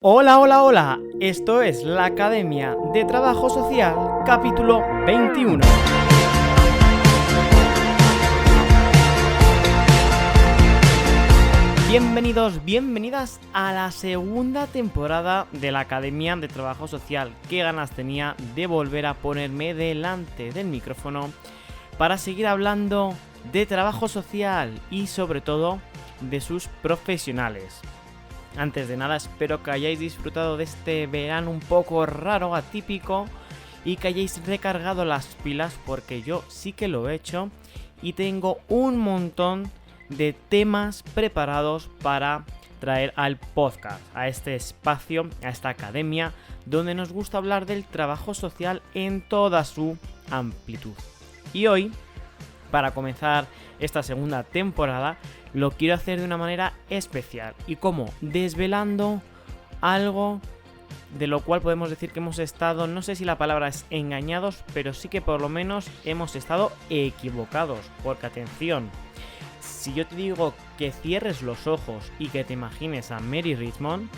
Hola, hola, hola. Esto es la Academia de Trabajo Social, capítulo 21. Bienvenidos, bienvenidas a la segunda temporada de la Academia de Trabajo Social. Qué ganas tenía de volver a ponerme delante del micrófono para seguir hablando de trabajo social y sobre todo de sus profesionales. Antes de nada, espero que hayáis disfrutado de este verano un poco raro, atípico, y que hayáis recargado las pilas, porque yo sí que lo he hecho y tengo un montón de temas preparados para traer al podcast, a este espacio, a esta academia, donde nos gusta hablar del trabajo social en toda su amplitud. Y hoy, para comenzar esta segunda temporada, lo quiero hacer de una manera especial. ¿Y cómo? Desvelando algo de lo cual podemos decir que hemos estado, no sé si la palabra es engañados, pero sí que por lo menos hemos estado equivocados. Porque atención, si yo te digo que cierres los ojos y que te imagines a Mary Richmond,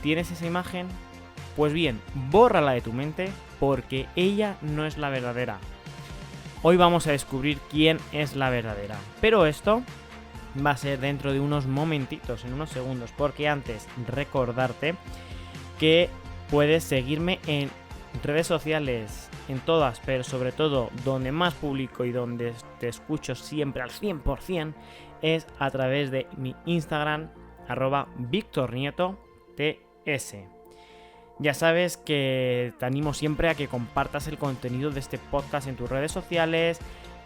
¿tienes esa imagen? Pues bien, bórrala de tu mente porque ella no es la verdadera. Hoy vamos a descubrir quién es la verdadera. Pero esto va a ser dentro de unos momentitos, en unos segundos, porque antes recordarte que puedes seguirme en redes sociales, en todas, pero sobre todo donde más publico y donde te escucho siempre al 100% es a través de mi Instagram, @VictorNietoTS. Ya sabes que te animo siempre a que compartas el contenido de este podcast en tus redes sociales,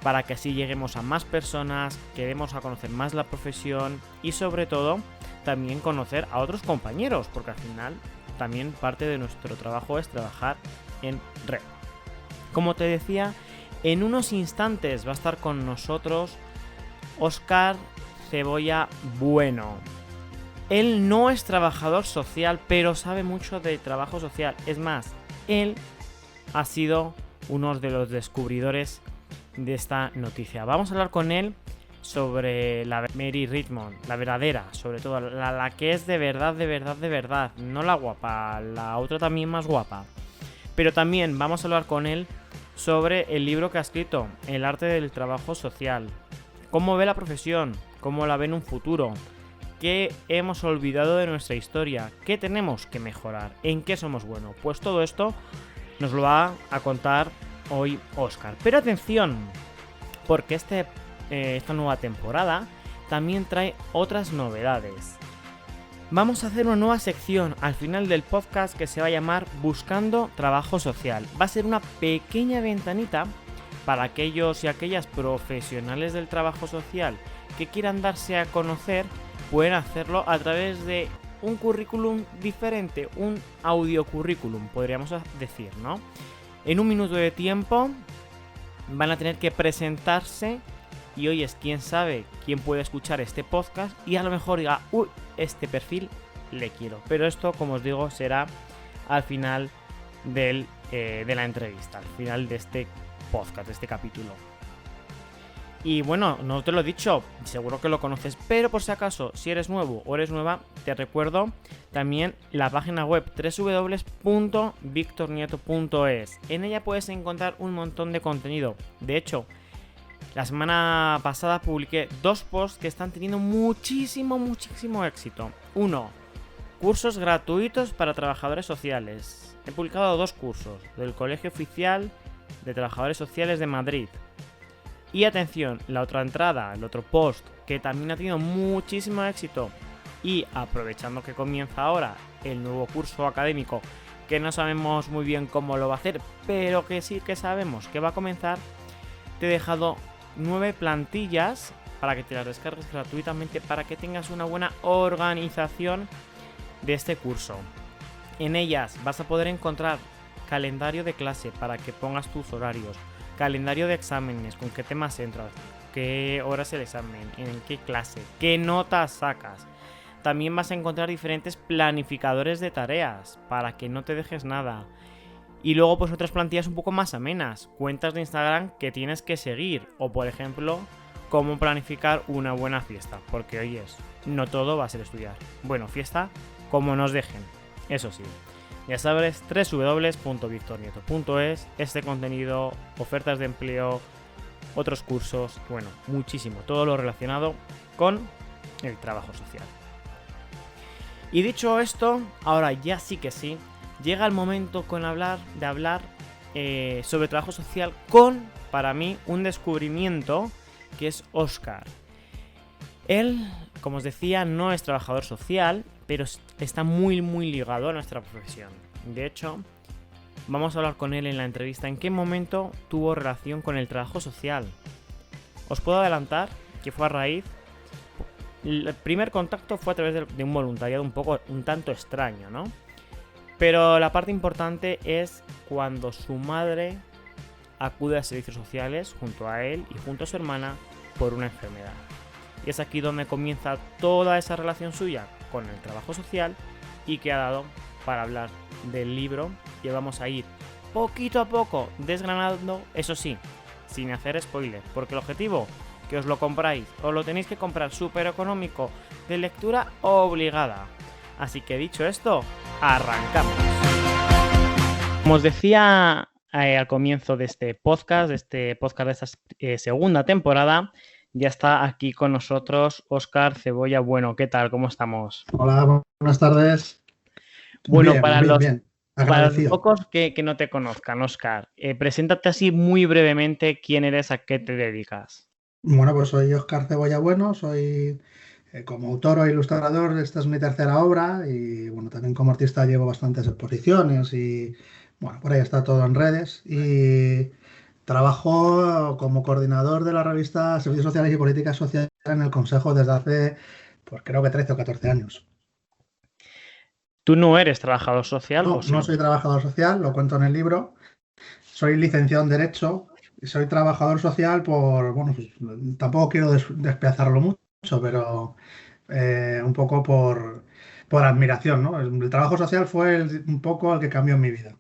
para que así lleguemos a más personas, que demos a conocer más la profesión y sobre todo también conocer a otros compañeros, porque al final también parte de nuestro trabajo es trabajar en red. Como te decía, en unos instantes va a estar con nosotros Óscar Cebolla Bueno. Él no es trabajador social, pero sabe mucho de trabajo social. Es más, él ha sido uno de los descubridores de esta noticia. Vamos a hablar con él sobre la Mary Richmond, la verdadera, sobre todo la que es de verdad, no la guapa, la otra también más guapa. Pero también vamos a hablar con él sobre el libro que ha escrito, El arte del trabajo social, cómo ve la profesión, cómo la ve en un futuro, qué hemos olvidado de nuestra historia, qué tenemos que mejorar, en qué somos buenos. Pues todo esto nos lo va a contar hoy Óscar. Pero atención, porque esta nueva temporada también trae otras novedades. Vamos a hacer una nueva sección al final del podcast que se va a llamar Buscando Trabajo Social. Va a ser una pequeña ventanita para aquellos y aquellas profesionales del trabajo social que quieran darse a conocer. Pueden hacerlo a través de un currículum diferente, un audio currículum, podríamos decir, ¿no? En un minuto de tiempo van a tener que presentarse y hoy es quién sabe quién puede escuchar este podcast y a lo mejor diga, uy, este perfil le quiero. Pero esto, como os digo, será al final de la entrevista, al final de este podcast, de este capítulo. Y bueno, no te lo he dicho, seguro que lo conoces, pero por si acaso, si eres nuevo o eres nueva, te recuerdo también la página web www.victornieto.es. En ella puedes encontrar un montón de contenido. De hecho, la semana pasada publiqué 2 posts que están teniendo muchísimo éxito. 1, cursos gratuitos para trabajadores sociales. He publicado 2 cursos del Colegio Oficial de Trabajadores Sociales de Madrid. Y atención, la otra entrada, el otro post que también ha tenido muchísimo éxito y aprovechando que comienza ahora el nuevo curso académico, que no sabemos muy bien cómo lo va a hacer, pero que sí que sabemos que va a comenzar, te he dejado 9 plantillas para que te las descargues gratuitamente para que tengas una buena organización de este curso. En ellas vas a poder encontrar calendario de clase para que pongas tus horarios, calendario de exámenes, con qué temas entras, qué horas el examen, en qué clase, qué notas sacas. También vas a encontrar diferentes planificadores de tareas para que no te dejes nada. Y luego pues otras plantillas un poco más amenas, cuentas de Instagram que tienes que seguir, o por ejemplo, cómo planificar una buena fiesta, porque oyes, no todo va a ser estudiar. Bueno, fiesta como nos dejen. Eso sí, ya sabes, www.victornieto.es, este contenido, ofertas de empleo, otros cursos, bueno, muchísimo, todo lo relacionado con el trabajo social. Y dicho esto, ahora ya sí que sí, llega el momento de hablar sobre trabajo social con, para mí, un descubrimiento que es Óscar. Él, como os decía, no es trabajador social, pero está muy ligado a nuestra profesión. De hecho, vamos a hablar con él en la entrevista en qué momento tuvo relación con el trabajo social. Os puedo adelantar que fue a raíz... El primer contacto fue a través de un voluntariado un tanto extraño, ¿no? Pero la parte importante es cuando su madre acude a servicios sociales junto a él y junto a su hermana por una enfermedad. Y es aquí donde comienza toda esa relación suya con el trabajo social y que ha dado para hablar del libro que vamos a ir poquito a poco desgranando, eso sí, sin hacer spoiler, porque el objetivo, que os lo compráis, os lo tenéis que comprar súper económico, de lectura obligada. Así que dicho esto, arrancamos. Como os decía al comienzo de este podcast de esta segunda temporada, ya está aquí con nosotros Óscar Cebolla Bueno. ¿Qué tal? ¿Cómo estamos? Hola, buenas tardes. Bueno, Bien, para bien, los bien. Agradecido. pocos que no te conozcan, Óscar, preséntate así muy brevemente quién eres, a qué te dedicas. Bueno, pues soy Óscar Cebolla Bueno, soy como autor o ilustrador, esta es mi tercera obra y bueno, también como artista llevo bastantes exposiciones y bueno, por ahí está todo en redes y trabajo como coordinador de la revista Servicios Sociales y Políticas Sociales en el Consejo desde hace, pues creo que 13 o 14 años. ¿Tú no eres trabajador social o No, no sí? soy trabajador social, lo cuento en el libro. Soy licenciado en Derecho y soy trabajador social por, bueno, pues, tampoco quiero despiazarlo mucho, pero un poco por admiración, ¿no? El trabajo social fue un poco el que cambió en mi vida.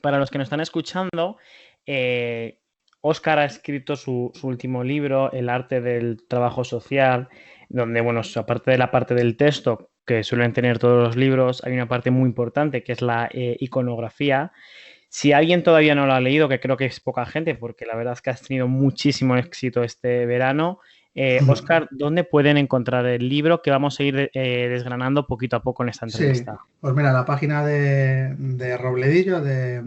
Para los que nos están escuchando, Óscar ha escrito su último libro, El arte del trabajo social, donde, bueno, aparte de la parte del texto que suelen tener todos los libros, hay una parte muy importante que es la iconografía. Si alguien todavía no lo ha leído, que creo que es poca gente, porque la verdad es que has tenido muchísimo éxito este verano, Óscar, ¿dónde pueden encontrar el libro que vamos a ir desgranando poquito a poco en esta Sí, entrevista? pues mira, la página de Robledillo, de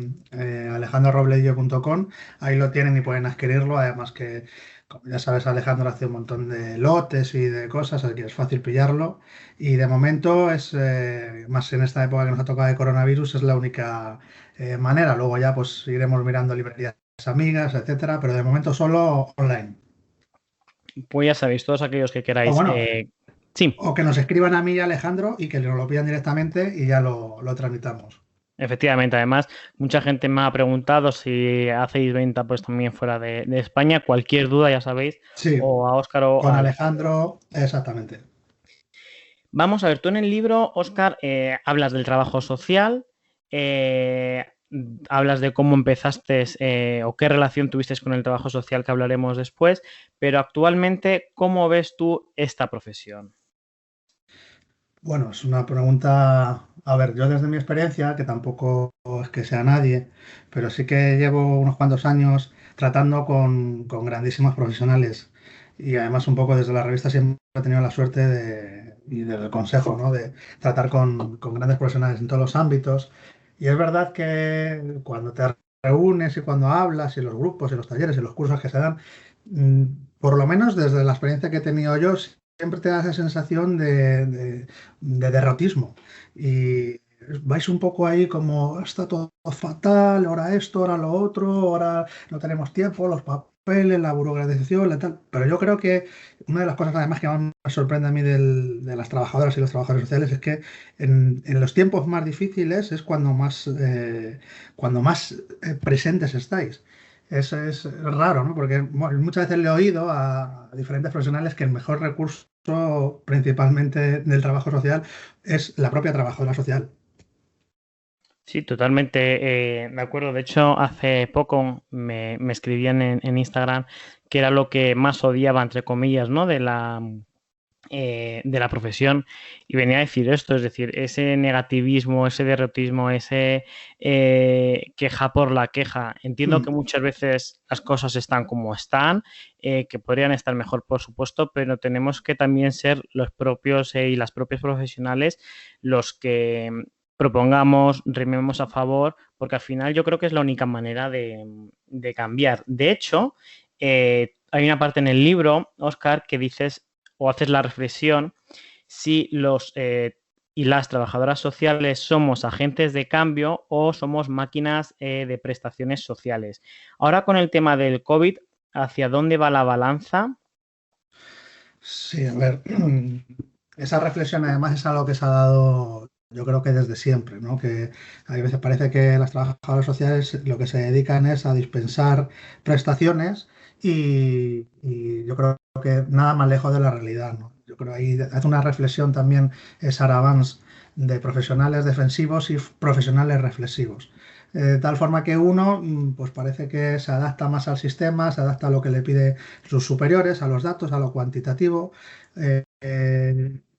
alejandrorobledillo.com, ahí lo tienen y pueden adquirirlo. Además que, como ya sabes, Alejandro hace un montón de lotes y de cosas, así que es fácil pillarlo. Y de momento es, más en esta época que nos ha tocado de coronavirus, es la única manera. Luego ya pues iremos mirando librerías amigas, etcétera, pero de momento solo online. Pues ya sabéis, todos aquellos que O queráis. bueno, Sí, o que nos escriban a mí y a Alejandro y que nos lo pidan directamente y ya lo tramitamos. efectivamente. Además, mucha gente me ha preguntado si hacéis venta pues también fuera de España. Cualquier duda, ya sabéis, Sí, o a Óscar o con a Alejandro. Alejandro, exactamente. Vamos a ver, tú en el libro, Óscar, hablas del trabajo social, eh, hablas de cómo empezaste o qué relación tuviste con el trabajo social que hablaremos después, pero actualmente, ¿cómo ves tú esta profesión? Bueno, es una pregunta, a ver, yo desde mi experiencia, que tampoco es que sea nadie, pero sí que llevo unos cuantos años tratando con grandísimos profesionales y además un poco desde la revista siempre he tenido la suerte y del consejo, ¿no? De tratar con grandes profesionales en todos los ámbitos. Y es verdad que cuando te reúnes y cuando hablas y los grupos y los talleres y los cursos que se dan, mm, por lo menos desde la experiencia que he tenido yo, siempre te da esa sensación de derrotismo. Y vais un poco ahí como está todo fatal, ahora esto, ahora lo otro, ahora no tenemos tiempo, los papeles, la burocratización, la tal. Pero yo creo que una de las cosas además que más me sorprende a mí de las trabajadoras y los trabajadores sociales es que en los tiempos más difíciles es cuando más presentes estáis. Eso es raro, ¿no? Porque bueno, muchas veces le he oído a diferentes profesionales que el mejor recurso principalmente del trabajo social es la propia trabajadora social. Sí, totalmente de acuerdo. De hecho, hace poco me escribían en Instagram que era lo que más odiaba, entre comillas, ¿no? de la profesión y venía a decir esto, es decir, ese negativismo, ese derrotismo, ese queja por la queja. Entiendo que Mm. muchas veces las cosas están como están, que podrían estar mejor, por supuesto, pero tenemos que también ser los propios y las propias profesionales los que propongamos, rememos a favor, porque al final yo creo que es la única manera de cambiar. De hecho, hay una parte en el libro, Oscar, que dices o haces la reflexión si los y las trabajadoras sociales somos agentes de cambio o somos máquinas de prestaciones sociales. Ahora con el tema del COVID, ¿hacia dónde va la balanza? Sí, a ver, esa reflexión además es algo que se ha dado, yo creo que desde siempre, ¿no? Que a veces parece que las trabajadoras sociales lo que se dedican es a dispensar prestaciones y yo creo que nada más lejos de la realidad, ¿no? Yo creo ahí hace una reflexión también Sara Vance de profesionales defensivos y profesionales reflexivos. De tal forma que uno, pues parece que se adapta más al sistema, se adapta a lo que le pide sus superiores, a los datos, a lo cuantitativo,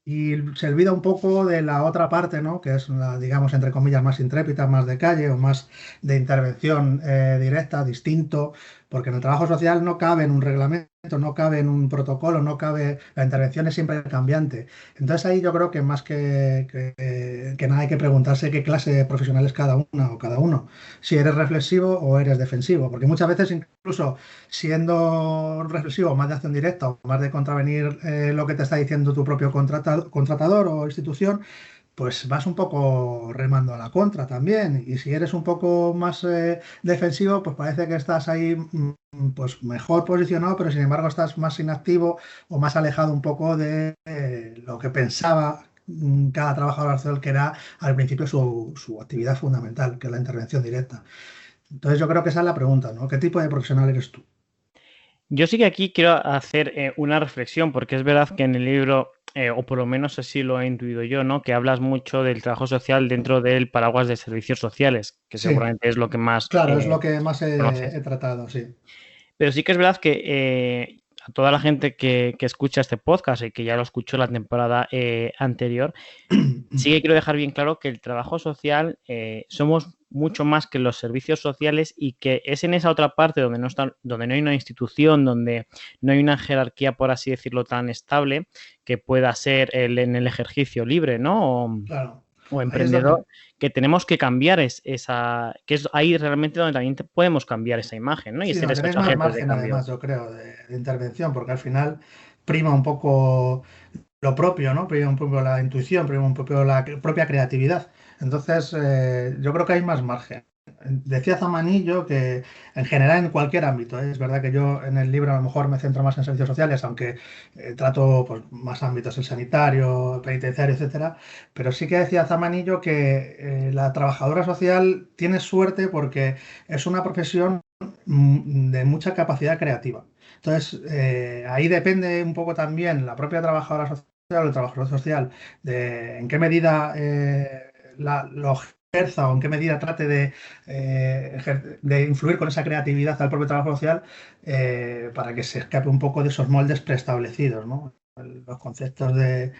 y se olvida un poco de la otra parte, ¿no? Que es la, digamos, entre comillas, más intrépida, más de calle o más de intervención directa, distinto, porque en el trabajo social no cabe en un reglamento, no cabe en un protocolo, no cabe, la intervención es siempre cambiante. Entonces ahí yo creo que más que nada hay que preguntarse qué clase de profesional es cada una o cada uno, si eres reflexivo o eres defensivo, porque muchas veces incluso siendo reflexivo, más de acción directa o más de contravenir lo que te está diciendo tu propio contratador o institución, pues vas un poco remando a la contra también. Y si eres un poco más defensivo, pues parece que estás ahí pues mejor posicionado, pero sin embargo estás más inactivo o más alejado un poco de lo que pensaba cada trabajador social, que era al principio su actividad fundamental, que es la intervención directa. Entonces yo creo que esa es la pregunta, ¿no? ¿Qué tipo de profesional eres tú? Yo sí que aquí quiero hacer una reflexión, porque es verdad que en el libro, o por lo menos así lo he intuido yo, ¿no? Que hablas mucho del trabajo social dentro del paraguas de servicios sociales, que Sí, seguramente es lo que más claro, es lo que más he conoces. tratado, sí. Pero sí que es verdad que a toda la gente que escucha este podcast y que ya lo escuchó la temporada anterior, sí que quiero dejar bien claro que el trabajo social somos mucho más que los servicios sociales y que es en esa otra parte donde no está, donde no hay una institución, donde no hay una jerarquía, por así decirlo, tan estable que pueda ser en el ejercicio libre, ¿no? Claro, O ahí es emprendedor, donde, que tenemos que cambiar esa, que es ahí realmente donde también podemos cambiar esa imagen, ¿no? Y sí, ser donde esos tenéis más agentes de margen cambio. además, yo creo, de intervención, porque al final prima un poco lo propio, ¿no? Prima un poco la intuición, prima un poco la propia creatividad. Entonces, yo creo que hay más margen. Decía Zamanillo que en general en cualquier ámbito, ¿eh? Es verdad que yo en el libro a lo mejor me centro más en servicios sociales, aunque trato pues, más ámbitos, el sanitario, penitenciario, etcétera, pero sí que decía Zamanillo que la trabajadora social tiene suerte porque es una profesión de mucha capacidad creativa. Entonces, ahí depende un poco también la propia trabajadora social o el trabajador social de en qué medida lo ejerza o en qué medida trate de influir con esa creatividad al propio trabajo social para que se escape un poco de esos moldes preestablecidos, ¿no? Los conceptos de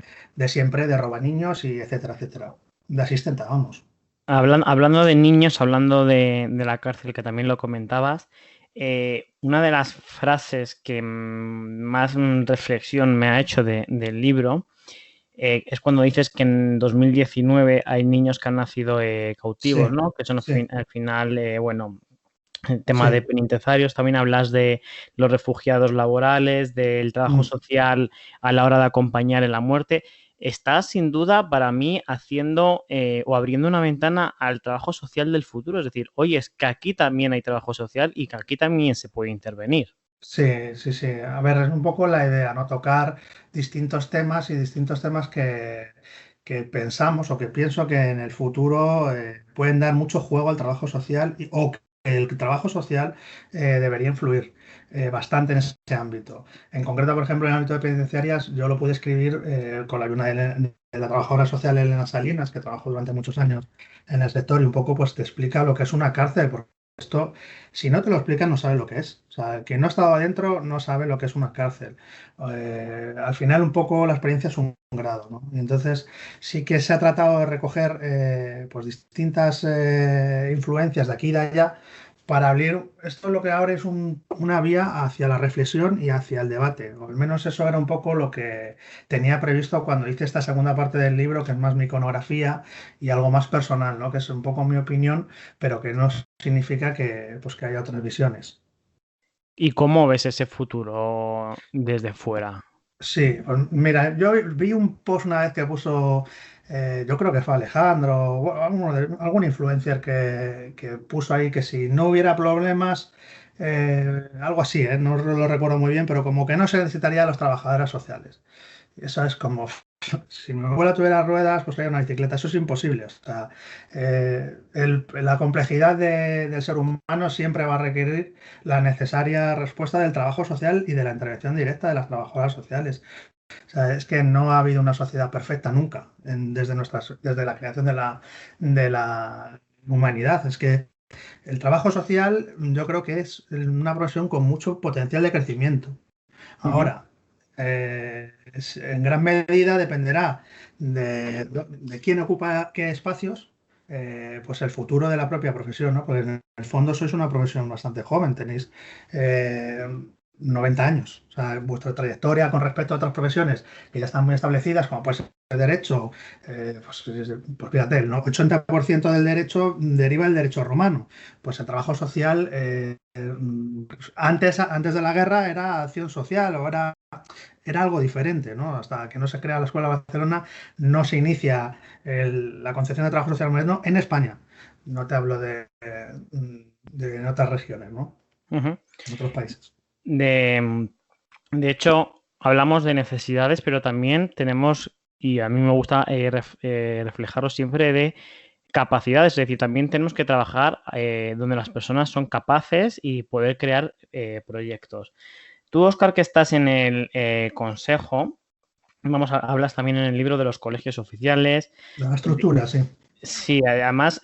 siempre, de roba niños y etcétera, etcétera. De asistenta, vamos. Hablando de niños, hablando de la cárcel, que también lo comentabas, una de las frases que más reflexión me ha hecho del libro es cuando dices que en 2019 hay niños que han nacido cautivos, Sí, ¿no? Que son sí, al final, bueno, el tema de sí. penitenciarios, también hablas de los refugiados laborales, del trabajo Mm. social a la hora de acompañar en la muerte. Está sin duda para mí haciendo o abriendo una ventana al trabajo social del futuro. Es decir, oye, es que aquí también hay trabajo social y que aquí también se puede intervenir. Sí, sí, sí. A ver, es un poco la idea, ¿no? Tocar distintos temas y distintos temas que pensamos o que pienso que en el futuro pueden dar mucho juego al trabajo social o que el trabajo social debería influir bastante en ese ámbito. En concreto, por ejemplo, en el ámbito de penitenciarias, yo lo pude escribir con la ayuda de la trabajadora social Elena Salinas, que trabajó durante muchos años en el sector y un poco pues te explica lo que es una cárcel, esto, si no te lo explican, no sabes lo que es. O sea, el que no ha estado adentro no sabe lo que es una cárcel. Al final, un poco la experiencia es un grado, ¿no? Y entonces, sí que se ha tratado de recoger pues distintas influencias de aquí y de allá para abrir. Esto lo que abre es una vía hacia la reflexión y hacia el debate. O al menos eso era un poco lo que tenía previsto cuando hice esta segunda parte del libro, que es más mi iconografía y algo más personal, ¿no? Que es un poco mi opinión, pero que no significa que, pues, que haya otras visiones. ¿Y cómo ves ese futuro desde fuera? Sí, pues mira, yo vi un post una vez que puso, yo creo que fue Alejandro, o algún influencer que puso ahí que si no hubiera problemas, algo así, no lo recuerdo muy bien, pero como que no se necesitaría a los trabajadores sociales. Eso es como, si mi abuela tuviera ruedas, pues sería una bicicleta. Eso es imposible. O sea, la complejidad del ser humano siempre va a requerir la necesaria respuesta del trabajo social y de la intervención directa de las trabajadoras sociales. O sea, es que no ha habido una sociedad perfecta nunca desde la creación de la humanidad. Es que el trabajo social yo creo que es una profesión con mucho potencial de crecimiento. Ujú. Ahora, en gran medida dependerá de quién ocupa qué espacios, pues el futuro de la propia profesión, ¿no? Porque en el fondo sois una profesión bastante joven, tenéis eh, 90 años. O sea, vuestra trayectoria con respecto a otras profesiones que ya están muy establecidas, como puede ser el derecho, pues fíjate, el 80% del derecho deriva del derecho romano. Pues el trabajo social pues antes de la guerra era acción social o era algo diferente, ¿no? Hasta que no se crea la Escuela de Barcelona, no se inicia la concepción de trabajo social moderno en España. No te hablo de en otras regiones, ¿no? Ujú. En otros países. De, de hecho, hablamos de necesidades, pero también tenemos, y a mí me gusta reflejarlo siempre, de capacidades. Es decir, también tenemos que trabajar donde las personas son capaces y poder crear proyectos. Tú, Oscar, que estás en el consejo, hablas también en el libro de los colegios oficiales. La estructura, sí. Sí, además,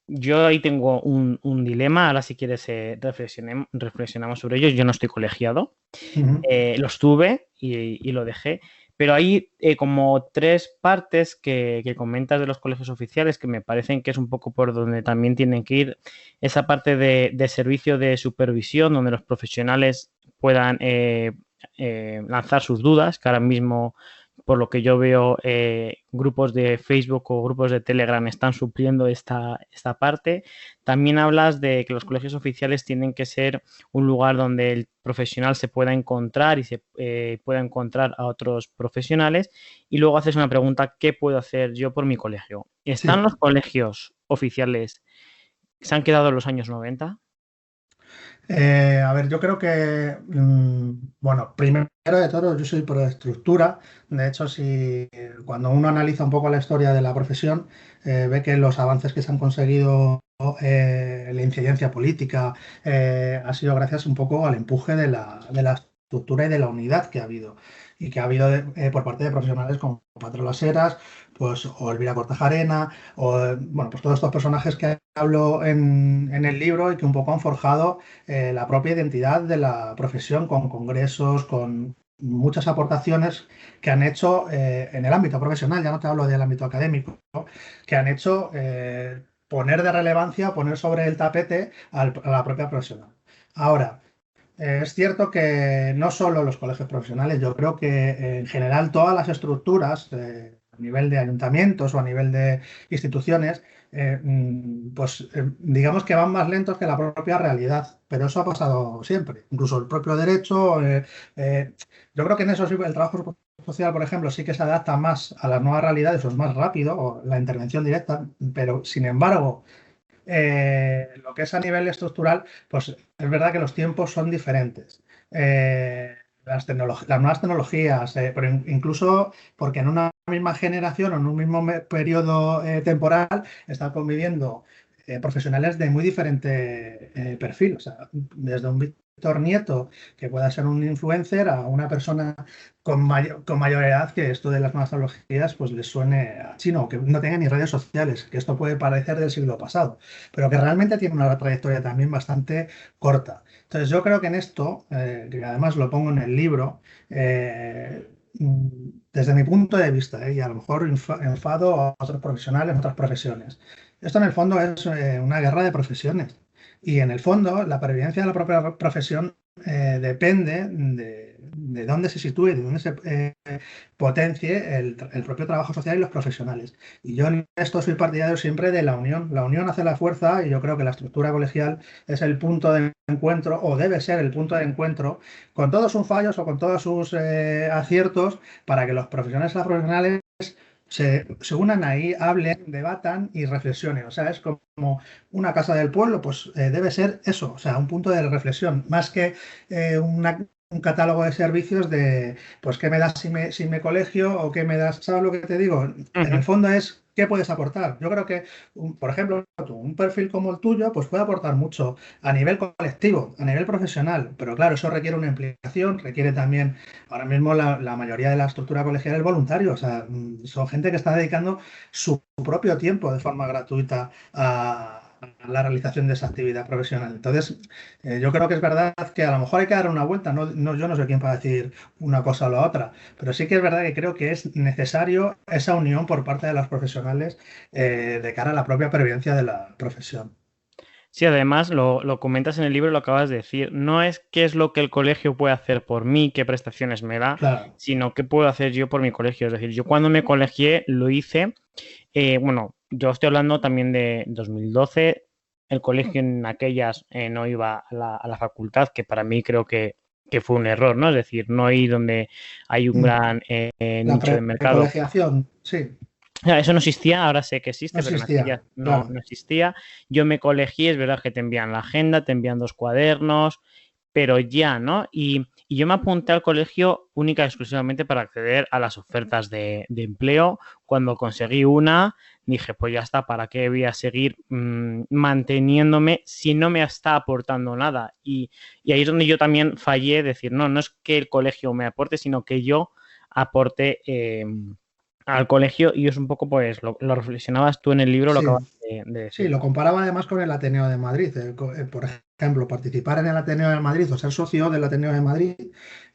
yo ahí tengo un dilema. Ahora, si quieres, reflexionamos sobre ello. Yo no estoy colegiado. Ujú. Lo estuve y lo dejé. Pero hay como tres partes que comentas de los colegios oficiales que me parecen que es un poco por donde también tienen que ir. Esa parte de servicio de supervisión, donde los profesionales puedan lanzar sus dudas, que ahora mismo, por lo que yo veo, grupos de Facebook o grupos de Telegram están supliendo esta parte. También hablas de que los colegios oficiales tienen que ser un lugar donde el profesional se pueda encontrar y se pueda encontrar a otros profesionales. Y luego haces una pregunta: ¿qué puedo hacer yo por mi colegio? ¿Están Sí. los colegios oficiales que se han quedado en los años 90? A ver, yo creo que, bueno, primero de todo, yo soy pro estructura. De hecho, si cuando uno analiza un poco la historia de la profesión, ve que los avances que se han conseguido, la incidencia política, ha sido gracias un poco al empuje de la estructura y de la unidad que ha habido. Y que ha habido por parte de profesionales como Patro Las Heras, pues, o Elvira Cortajarena, o bueno, pues todos estos personajes que hablo en el libro y que un poco han forjado la propia identidad de la profesión con congresos, con muchas aportaciones que han hecho en el ámbito profesional, ya no te hablo del ámbito académico, ¿no? Que han hecho poner de relevancia, poner sobre el tapete a la propia profesional. Ahora, es cierto que no solo los colegios profesionales, yo creo que en general todas las estructuras, a nivel de ayuntamientos o a nivel de instituciones, pues digamos que van más lentos que la propia realidad, pero eso ha pasado siempre, incluso el propio derecho. Yo creo que en eso sí, el trabajo social, por ejemplo, sí que se adapta más a las nuevas realidades, o es más rápido, o la intervención directa, pero sin embargo lo que es a nivel estructural, pues es verdad que los tiempos son diferentes. Las nuevas tecnologías, pero incluso porque en una misma generación o en un mismo periodo temporal están conviviendo profesionales de muy diferente perfil. O sea, desde un nieto que pueda ser un influencer a una persona con mayor edad que esto de las nuevas tecnologías pues les suene a chino, que no tenga ni redes sociales, que esto puede parecer del siglo pasado, pero que realmente tiene una trayectoria también bastante corta. Entonces yo creo que en esto, que además lo pongo en el libro, desde mi punto de vista, y a lo mejor enfado a otros profesionales, otras profesiones, esto en el fondo es una guerra de profesiones. Y en el fondo, la pervivencia de la propia profesión depende de dónde se sitúe, de dónde se potencie el propio trabajo social y los profesionales. Y yo en esto soy partidario siempre de la unión. La unión hace la fuerza y yo creo que la estructura colegial es el punto de encuentro o debe ser el punto de encuentro con todos sus fallos o con todos sus aciertos para que los profesionales y las profesionales se unan ahí, hablen, debatan y reflexionen. O sea, es como una casa del pueblo, pues debe ser eso, o sea, un punto de reflexión, más que un catálogo de servicios de, pues, ¿qué me das si me colegio o qué me das? ¿Sabes lo que te digo? En el Ujú. fondo es, ¿qué puedes aportar? Yo creo que, por ejemplo, un perfil como el tuyo, pues puede aportar mucho a nivel colectivo, a nivel profesional, pero claro, eso requiere una implicación, requiere también. Ahora mismo la mayoría de la estructura colegial es voluntario, o sea, son gente que está dedicando su propio tiempo de forma gratuita a la realización de esa actividad profesional. Entonces, yo creo que es verdad que a lo mejor hay que dar una vuelta, yo no soy quien para decir una cosa o la otra, pero sí que es verdad que creo que es necesario esa unión por parte de los profesionales de cara a la propia pervivencia de la profesión. Sí, además lo comentas en el libro, lo acabas de decir. No es qué es lo que el colegio puede hacer por mí, qué prestaciones me da, Claro, sino qué puedo hacer yo por mi colegio. Es decir, yo cuando me colegié lo hice, bueno, yo estoy hablando también de 2012. El colegio en aquellas no iba a la facultad, que para mí creo que fue un error, ¿no? Es decir, no ir donde hay un mm, gran la nicho de mercado. precolegiación, sí, O sea, eso no existía, ahora sé que no existe, pero en aquellas existía, claro. no existía. Yo me colegí, es verdad que te envían la agenda, te envían 2 cuadernos, pero ya, ¿no? Y yo me apunté al colegio única y exclusivamente para acceder a las ofertas de empleo. Cuando conseguí una, dije, pues ya está, ¿para qué voy a seguir manteniéndome si no me está aportando nada? Y ahí es donde yo también fallé, decir, no, no es que el colegio me aporte, sino que yo aporte al colegio, y es un poco, pues, lo reflexionabas tú en el libro, lo Sí, acabas de sí, decir. lo comparaba además con el Ateneo de Madrid. Por ejemplo, participar en el Ateneo de Madrid o ser socio del Ateneo de Madrid,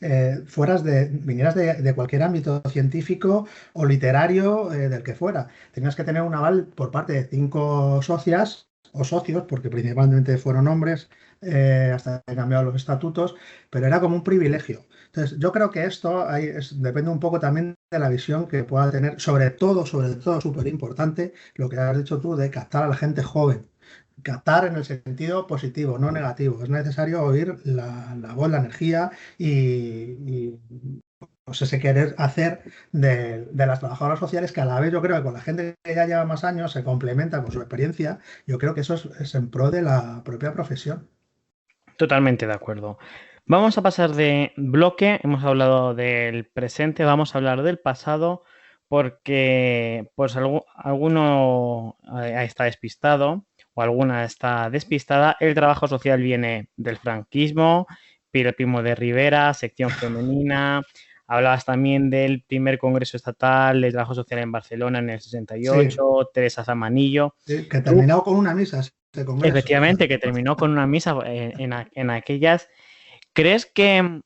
vinieras de cualquier ámbito científico o literario, del que fuera. Tenías que tener un aval por parte de 5 socias o socios, porque principalmente fueron hombres, hasta que cambiaron los estatutos, pero era como un privilegio. Entonces, yo creo que esto depende un poco también de la visión que pueda tener, sobre todo, súper importante lo que has dicho tú de captar a la gente joven. Captar en el sentido positivo, no negativo. Es necesario oír la voz, la energía y, pues ese querer hacer de las trabajadoras sociales, que a la vez yo creo que con la gente que ya lleva más años se complementa con su experiencia. Yo creo que eso es en pro de la propia profesión. Totalmente de acuerdo. Vamos a pasar de bloque, hemos hablado del presente, vamos a hablar del pasado, porque pues alguno está despistado o alguna está despistada. El trabajo social viene del franquismo, Pío Primo de Rivera, sección femenina. Hablabas también del primer Congreso Estatal de Trabajo Social en Barcelona en el Sí, 68, Teresa Zamanillo. sí, que Tú, terminado con una misa ese congreso. efectivamente, que terminó con una misa en aquellas. ¿Crees que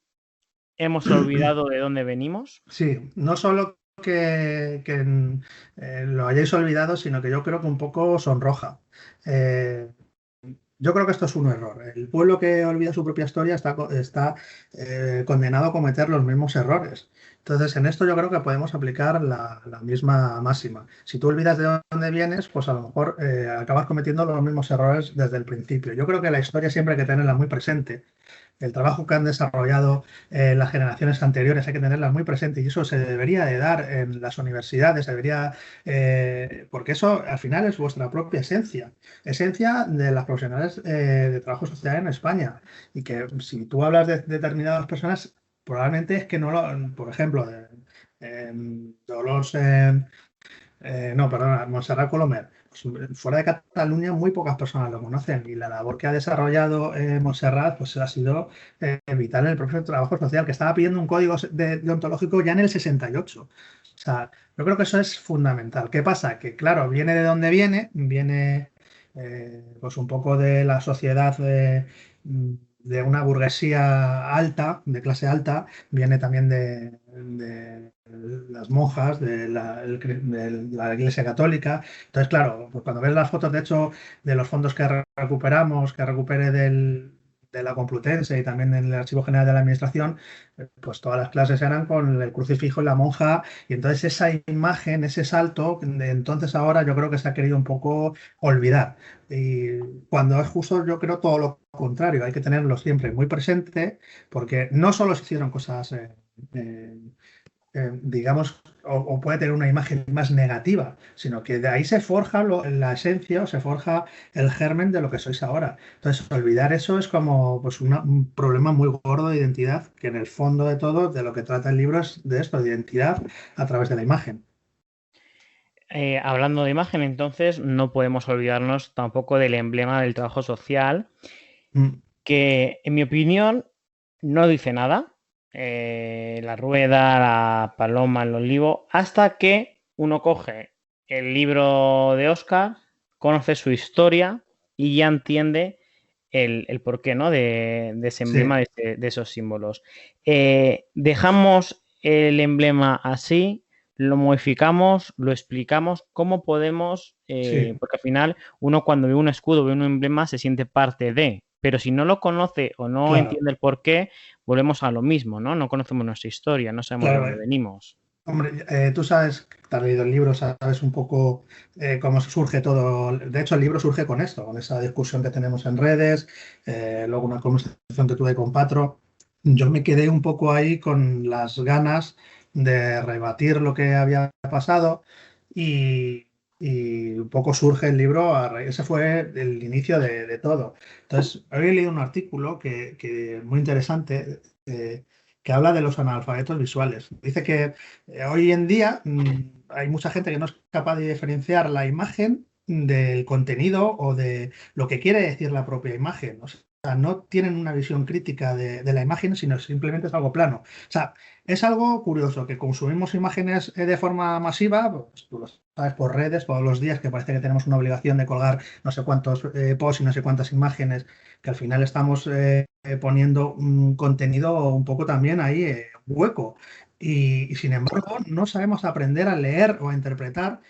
hemos olvidado de dónde venimos? Sí, no solo que lo hayáis olvidado, sino que yo creo que un poco sonroja. Eh, yo creo que esto es un error. El pueblo que olvida su propia historia está condenado a cometer los mismos errores. Entonces, en esto yo creo que podemos aplicar la misma máxima. Si tú olvidas de dónde vienes, pues a lo mejor acabas cometiendo los mismos errores desde el principio. Yo creo que la historia siempre hay que tenerla muy presente. El trabajo que han desarrollado las generaciones anteriores hay que tenerlas muy presentes y eso se debería de dar en las universidades, porque eso al final es vuestra propia esencia de las profesionales de trabajo social en España. Y que si tú hablas de determinadas personas, probablemente es que no lo, por ejemplo, Dolores, no, perdona, Montserrat Colomer. pues, fuera de Cataluña muy pocas personas lo conocen y la labor que ha desarrollado Montserrat pues ha sido vital en el propio trabajo social, que estaba pidiendo un código deontológico ya en el 68. O sea, yo creo que eso es fundamental. ¿Qué pasa? Que claro, viene de donde viene pues un poco de la sociedad de una burguesía alta, de clase alta, viene también de las monjas de la Iglesia Católica. Entonces, claro, pues cuando ves las fotos, de hecho, de los fondos que recuperamos, que recupere de la Complutense y también en el Archivo General de la Administración, pues todas las clases eran con el crucifijo y la monja, y entonces esa imagen, ese salto, de entonces a ahora yo creo que se ha querido un poco olvidar. Y cuando es justo, yo creo todo lo contrario, hay que tenerlo siempre muy presente, porque no solo se hicieron cosas eh, digamos, o puede tener una imagen más negativa, sino que de ahí se forja la esencia o se forja el germen de lo que sois ahora. Entonces, olvidar eso es como pues, un problema muy gordo de identidad, que en el fondo de todo, de lo que trata el libro es de esto, de identidad a través de la imagen. Hablando de imagen, entonces, no podemos olvidarnos tampoco del emblema del trabajo social, Mm, que en mi opinión no dice nada. La rueda, la paloma, el olivo, hasta que uno coge el libro de Oscar, conoce su historia y ya entiende el porqué, ¿no? de ese emblema, sí, de esos símbolos. Dejamos el emblema así, lo modificamos, lo explicamos, cómo podemos, sí, porque al final uno cuando ve un escudo, ve un emblema, se siente parte de, pero si no lo conoce o no claro, entiende el porqué, volvemos a lo mismo, ¿no? No conocemos nuestra historia, no sabemos de claro. dónde venimos. Hombre, tú sabes, te has leído el libro, sabes un poco cómo surge todo. De hecho, el libro surge con esto, con esa discusión que tenemos en redes, luego una conversación que tuve con Patro. Yo me quedé un poco ahí con las ganas de rebatir lo que había pasado y, y un poco surge el libro, ese fue el inicio de todo. Entonces, había leído un artículo que muy interesante que habla de los analfabetos visuales. Dice que hoy en día hay mucha gente que no es capaz de diferenciar la imagen del contenido o de lo que quiere decir la propia imagen. O sea, no tienen una visión crítica de la imagen, sino simplemente es algo plano. O sea, es algo curioso que consumimos imágenes de forma masiva, pues tú lo sabes por redes todos los días, que parece que tenemos una obligación de colgar no sé cuántos posts y no sé cuántas imágenes, que al final estamos poniendo un contenido un poco también ahí hueco. Y sin embargo, no sabemos aprender a leer o a interpretar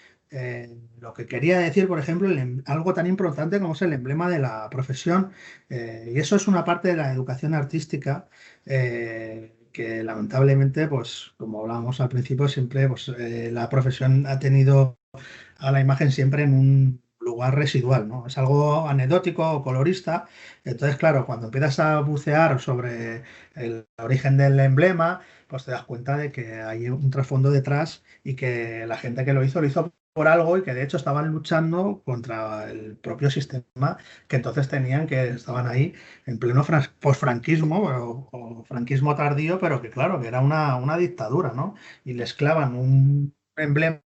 lo que quería decir, por ejemplo, algo tan importante como es el emblema de la profesión. Y eso es una parte de la educación artística que lamentablemente, pues como hablábamos al principio, siempre pues, la profesión ha tenido a la imagen siempre en un lugar residual, ¿no? Es algo anecdótico o colorista. Entonces, claro, cuando empiezas a bucear sobre el origen del emblema, pues te das cuenta de que hay un trasfondo detrás y que la gente que lo hizo por algo y que de hecho estaban luchando contra el propio sistema que entonces tenían, que estaban ahí en pleno posfranquismo o franquismo tardío, pero que claro, que era una dictadura, ¿no? Y les clavan un emblema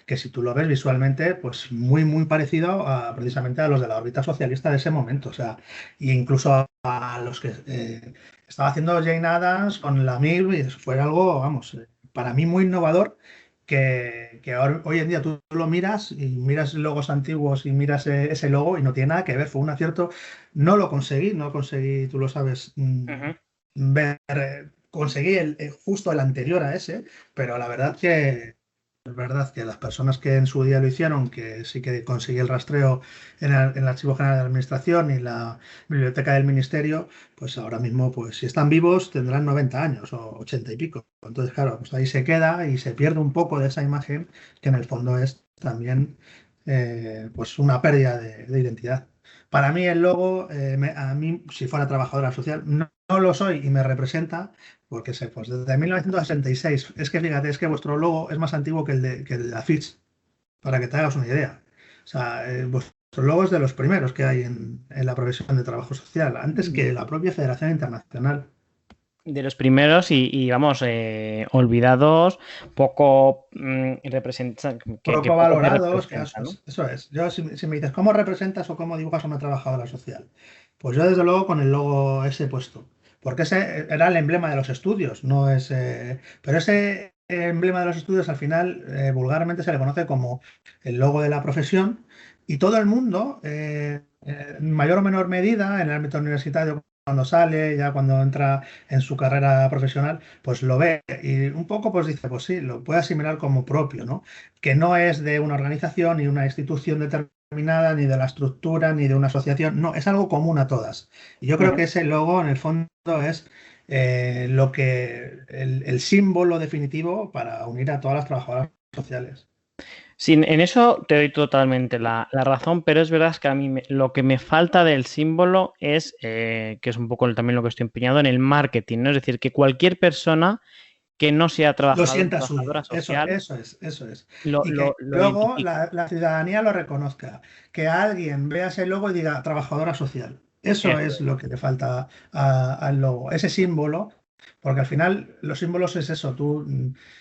que si tú lo ves visualmente, pues muy parecido precisamente a los de la órbita socialista de ese momento. O sea, e incluso a los que estaba haciendo Jane Addams con la MIB, y eso fue algo, vamos, para mí muy innovador. Que hoy en día tú lo miras y miras logos antiguos y miras ese logo y no tiene nada que ver, fue un acierto. No conseguí, tú lo sabes, Ujú. ver, conseguí justo el anterior a ese, pero la verdad que es verdad que las personas que en su día lo hicieron, que sí que conseguí el rastreo en el Archivo General de la Administración y la Biblioteca del Ministerio, pues ahora mismo, pues si están vivos, tendrán 90 años o 80 y pico. Entonces, claro, pues ahí se queda y se pierde un poco de esa imagen, que en el fondo es también pues una pérdida de identidad. Para mí el logo, a mí, si fuera trabajadora social, no lo soy y me representa, porque sé, pues desde 1966, es que fíjate, es que vuestro logo es más antiguo que el de la FIS, para que te hagas una idea. O sea, vuestro logo es de los primeros que hay en la profesión de trabajo social, antes que la propia Federación Internacional. de los primeros y, vamos, olvidados, poco representan, que Poco poco se valorados, que representa, ¿no? eso es. Yo, si me dices, ¿cómo representas o cómo dibujas a una trabajadora social? Pues yo, desde luego, con el logo ese puesto. Porque ese era el emblema de los estudios, no es. Pero ese emblema de los estudios, al final, vulgarmente se le conoce como el logo de la profesión. Y todo el mundo, en mayor o menor medida, en el ámbito universitario, cuando sale, ya cuando entra en su carrera profesional, pues lo ve. Y un poco, pues dice, pues sí, lo puede asimilar como propio, ¿no? Que no es de una organización ni una institución determinada, ni de la estructura, ni de una asociación, no, es algo común a todas. Y yo creo Ujú. que ese logo, en el fondo, es lo que el símbolo definitivo para unir a todas las trabajadoras sociales. Sí, en eso te doy totalmente la razón, pero es verdad que a mí lo que me falta del símbolo es, que es un poco también lo que estoy empeñado, en el marketing, ¿no? Es decir, que cualquier persona que no sea Lo trabajador o sienta suyo, trabajadora eso, social eso es, eso es. lo, Y lo, que lo luego identifique. la ciudadanía lo reconozca, que alguien vea ese logo y diga trabajadora social. Eso Eso es es. lo que le falta al logo, ese símbolo, porque al final los símbolos es eso, tú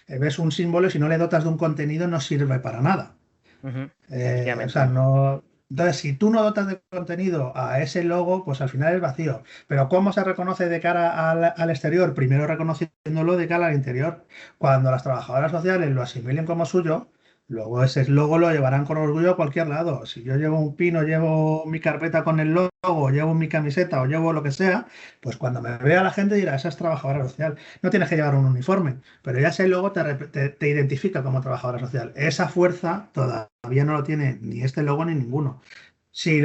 ves un símbolo y si no le dotas de un contenido no sirve para nada. Ujú, O sea, efectivamente. no. Entonces, si tú no dotas de contenido a ese logo, pues al final es vacío. Pero ¿cómo se reconoce de cara al exterior? Primero reconociéndolo de cara al interior. Cuando las trabajadoras sociales lo asimilen como suyo, luego ese logo lo llevarán con orgullo a cualquier lado. Si yo llevo un pino, llevo mi carpeta con el logo, llevo mi camiseta o llevo lo que sea, pues cuando me vea la gente dirá, esa es trabajadora social. No tienes que llevar un uniforme, pero ya ese logo te identifica como trabajadora social. Esa fuerza todavía no lo tiene ni este logo ni ninguno. Si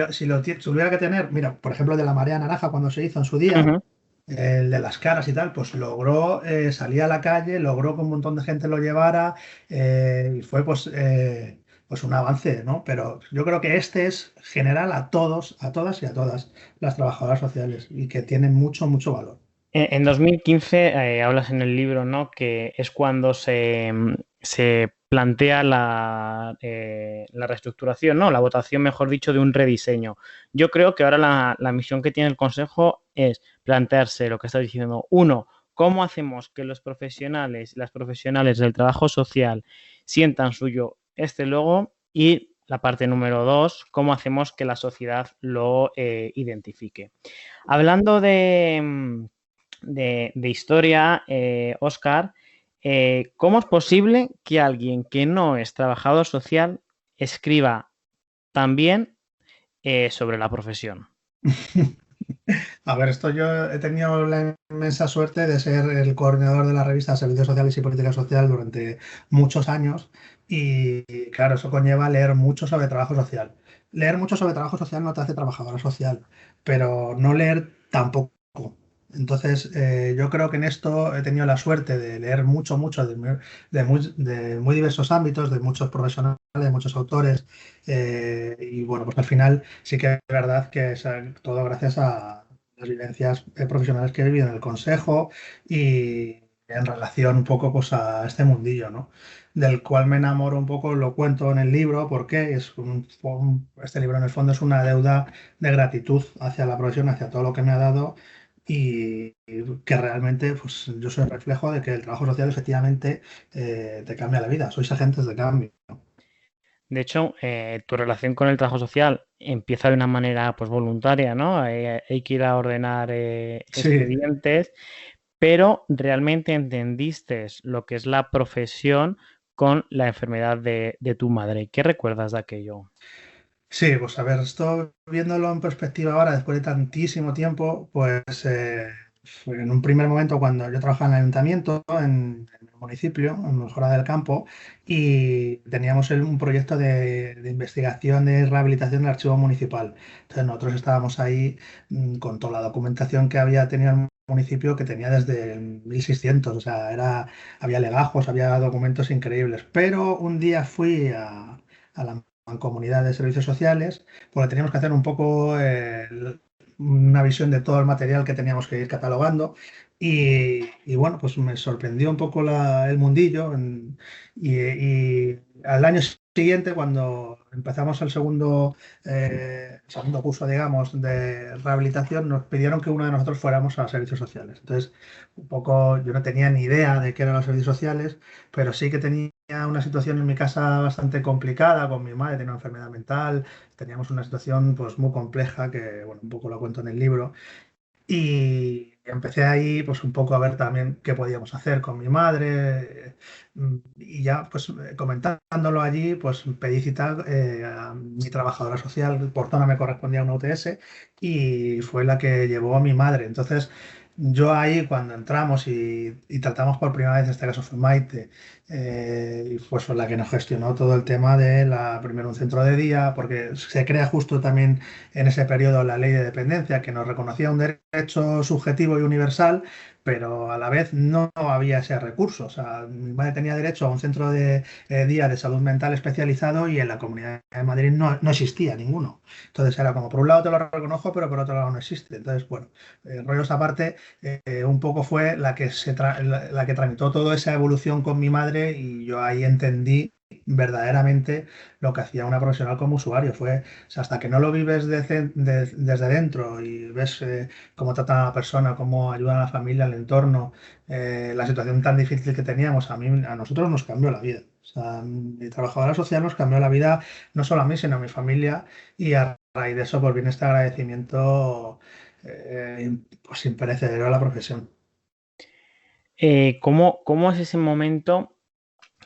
tuviera que tener, mira, por ejemplo, el de la marea naranja cuando se hizo en su día, Ujú. el de las caras y tal, pues logró salir a la calle, logró que un montón de gente lo llevara y fue pues un avance, ¿no? Pero yo creo que este es general a todos, a todas y a todas las trabajadoras sociales y que tienen mucho, mucho valor. En 2015 hablas en el libro, ¿no? Que es cuando se plantea la reestructuración, ¿no? La votación, mejor dicho, de un rediseño. Yo creo que ahora la misión que tiene el Consejo es plantearse lo que estás diciendo. Uno, ¿cómo hacemos que los profesionales y las profesionales del trabajo social sientan suyo este logo? Y la parte número dos, ¿cómo hacemos que la sociedad lo identifique? Hablando de historia, Oscar, ¿cómo es posible que alguien que no es trabajador social escriba tan bien sobre la profesión? A ver, esto yo he tenido la inmensa suerte de ser el coordinador de la revista Servicios Sociales y Política Social durante muchos años y claro, eso conlleva leer mucho sobre trabajo social. Leer mucho sobre trabajo social no te hace trabajadora social, pero no leer tampoco. Entonces, yo creo que en esto he tenido la suerte de leer mucho, mucho de muy diversos ámbitos, de muchos profesionales, de muchos autores, y bueno, pues al final sí que es verdad que es todo gracias a las vivencias profesionales que he vivido en el consejo y en relación un poco pues a este mundillo, ¿no? Del cual me enamoro un poco, lo cuento en el libro, porque este libro en el fondo es una deuda de gratitud hacia la profesión, hacia todo lo que me ha dado y que realmente pues yo soy reflejo de que el trabajo social efectivamente te cambia la vida, sois agentes de cambio. De hecho, tu relación con el trabajo social empieza de una manera pues voluntaria, ¿no? Hay que ir a ordenar Sí. expedientes, pero realmente entendiste lo que es la profesión con la enfermedad de tu madre. ¿Qué recuerdas de aquello? Sí, pues a ver, esto viéndolo en perspectiva ahora, después de tantísimo tiempo, pues fue en un primer momento cuando yo trabajaba en el ayuntamiento, en el municipio, en Mejora del Campo, y teníamos un proyecto de investigación de rehabilitación del archivo municipal. Entonces nosotros estábamos ahí con toda la documentación que había tenido el municipio, que tenía desde el 1600, o sea, había legajos, había documentos increíbles. Pero un día fui a la comunidad de servicios sociales, porque teníamos que hacer un poco una visión de todo el material que teníamos que ir catalogando. Y bueno, pues me sorprendió un poco el mundillo y al año siguiente, cuando empezamos el segundo curso, digamos, de rehabilitación, nos pidieron que uno de nosotros fuéramos a servicios sociales. Entonces, un poco, yo no tenía ni idea de qué eran los servicios sociales, pero sí que tenía una situación en mi casa bastante complicada con mi madre, tenía una enfermedad mental, teníamos una situación pues muy compleja que, bueno, un poco lo cuento en el libro. Y empecé ahí pues un poco a ver también qué podíamos hacer con mi madre, y ya pues comentándolo allí pues pedí cita a mi trabajadora social, por zona me correspondía una UTS y fue la que llevó a mi madre. Entonces yo ahí cuando entramos y tratamos por primera vez, en este caso fue Maite, y pues fue la que nos gestionó todo el tema de primero un centro de día, porque se crea justo también en ese periodo la ley de dependencia que nos reconocía un derecho subjetivo y universal, pero a la vez no había ese recurso. O sea, mi madre tenía derecho a un centro de día de salud mental especializado y en la Comunidad de Madrid no existía ninguno. Entonces era como, por un lado te lo reconozco, pero por otro lado no existe. Entonces, bueno, rollos aparte, un poco fue la que tramitó toda esa evolución con mi madre y yo ahí entendí verdaderamente lo que hacía una profesional como usuario. Fue, o sea, hasta que no lo vives desde dentro y ves cómo tratan a la persona, cómo ayudan a la familia, al entorno, la situación tan difícil que teníamos, a nosotros nos cambió la vida. O sea, mi trabajadora social nos cambió la vida, no solo a mí, sino a mi familia, y a raíz de eso, pues viene este agradecimiento pues imperecedero a la profesión. ¿Cómo es ese momento?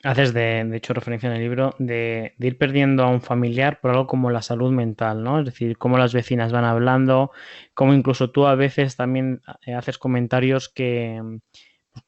Haces de hecho referencia en el libro de ir perdiendo a un familiar por algo como la salud mental, ¿no? Es decir, cómo las vecinas van hablando, cómo incluso tú a veces también haces comentarios que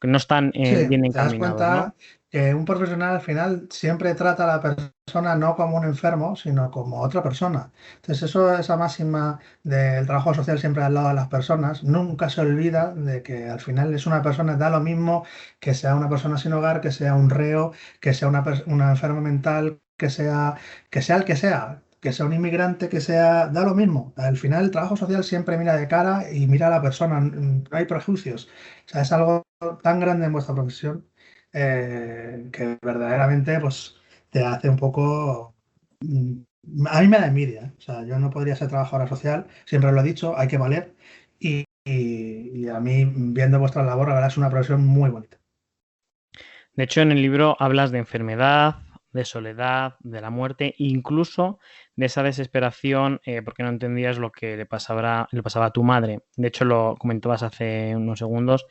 no están Sí, bien te das encaminados, ¿no? cuenta que un profesional al final siempre trata a la persona no como un enfermo, sino como otra persona. Entonces, esa máxima del trabajo social siempre al lado de las personas, nunca se olvida de que al final es una persona, da lo mismo que sea una persona sin hogar, que sea un reo, que sea una enferma mental, que sea el que sea un inmigrante, que sea, da lo mismo. Al final el trabajo social siempre mira de cara y mira a la persona, no hay prejuicios. O sea, es algo tan grande en vuestra profesión que verdaderamente pues te hace un poco... A mí me da envidia, ¿eh? O sea, yo no podría ser trabajadora social, siempre lo he dicho, hay que valer y a mí viendo vuestra labor, la verdad es una profesión muy bonita. De hecho, en el libro hablas de enfermedad, de soledad, de la muerte, incluso de esa desesperación porque no entendías lo que le pasaba a tu madre. De hecho, lo comentabas hace unos segundos.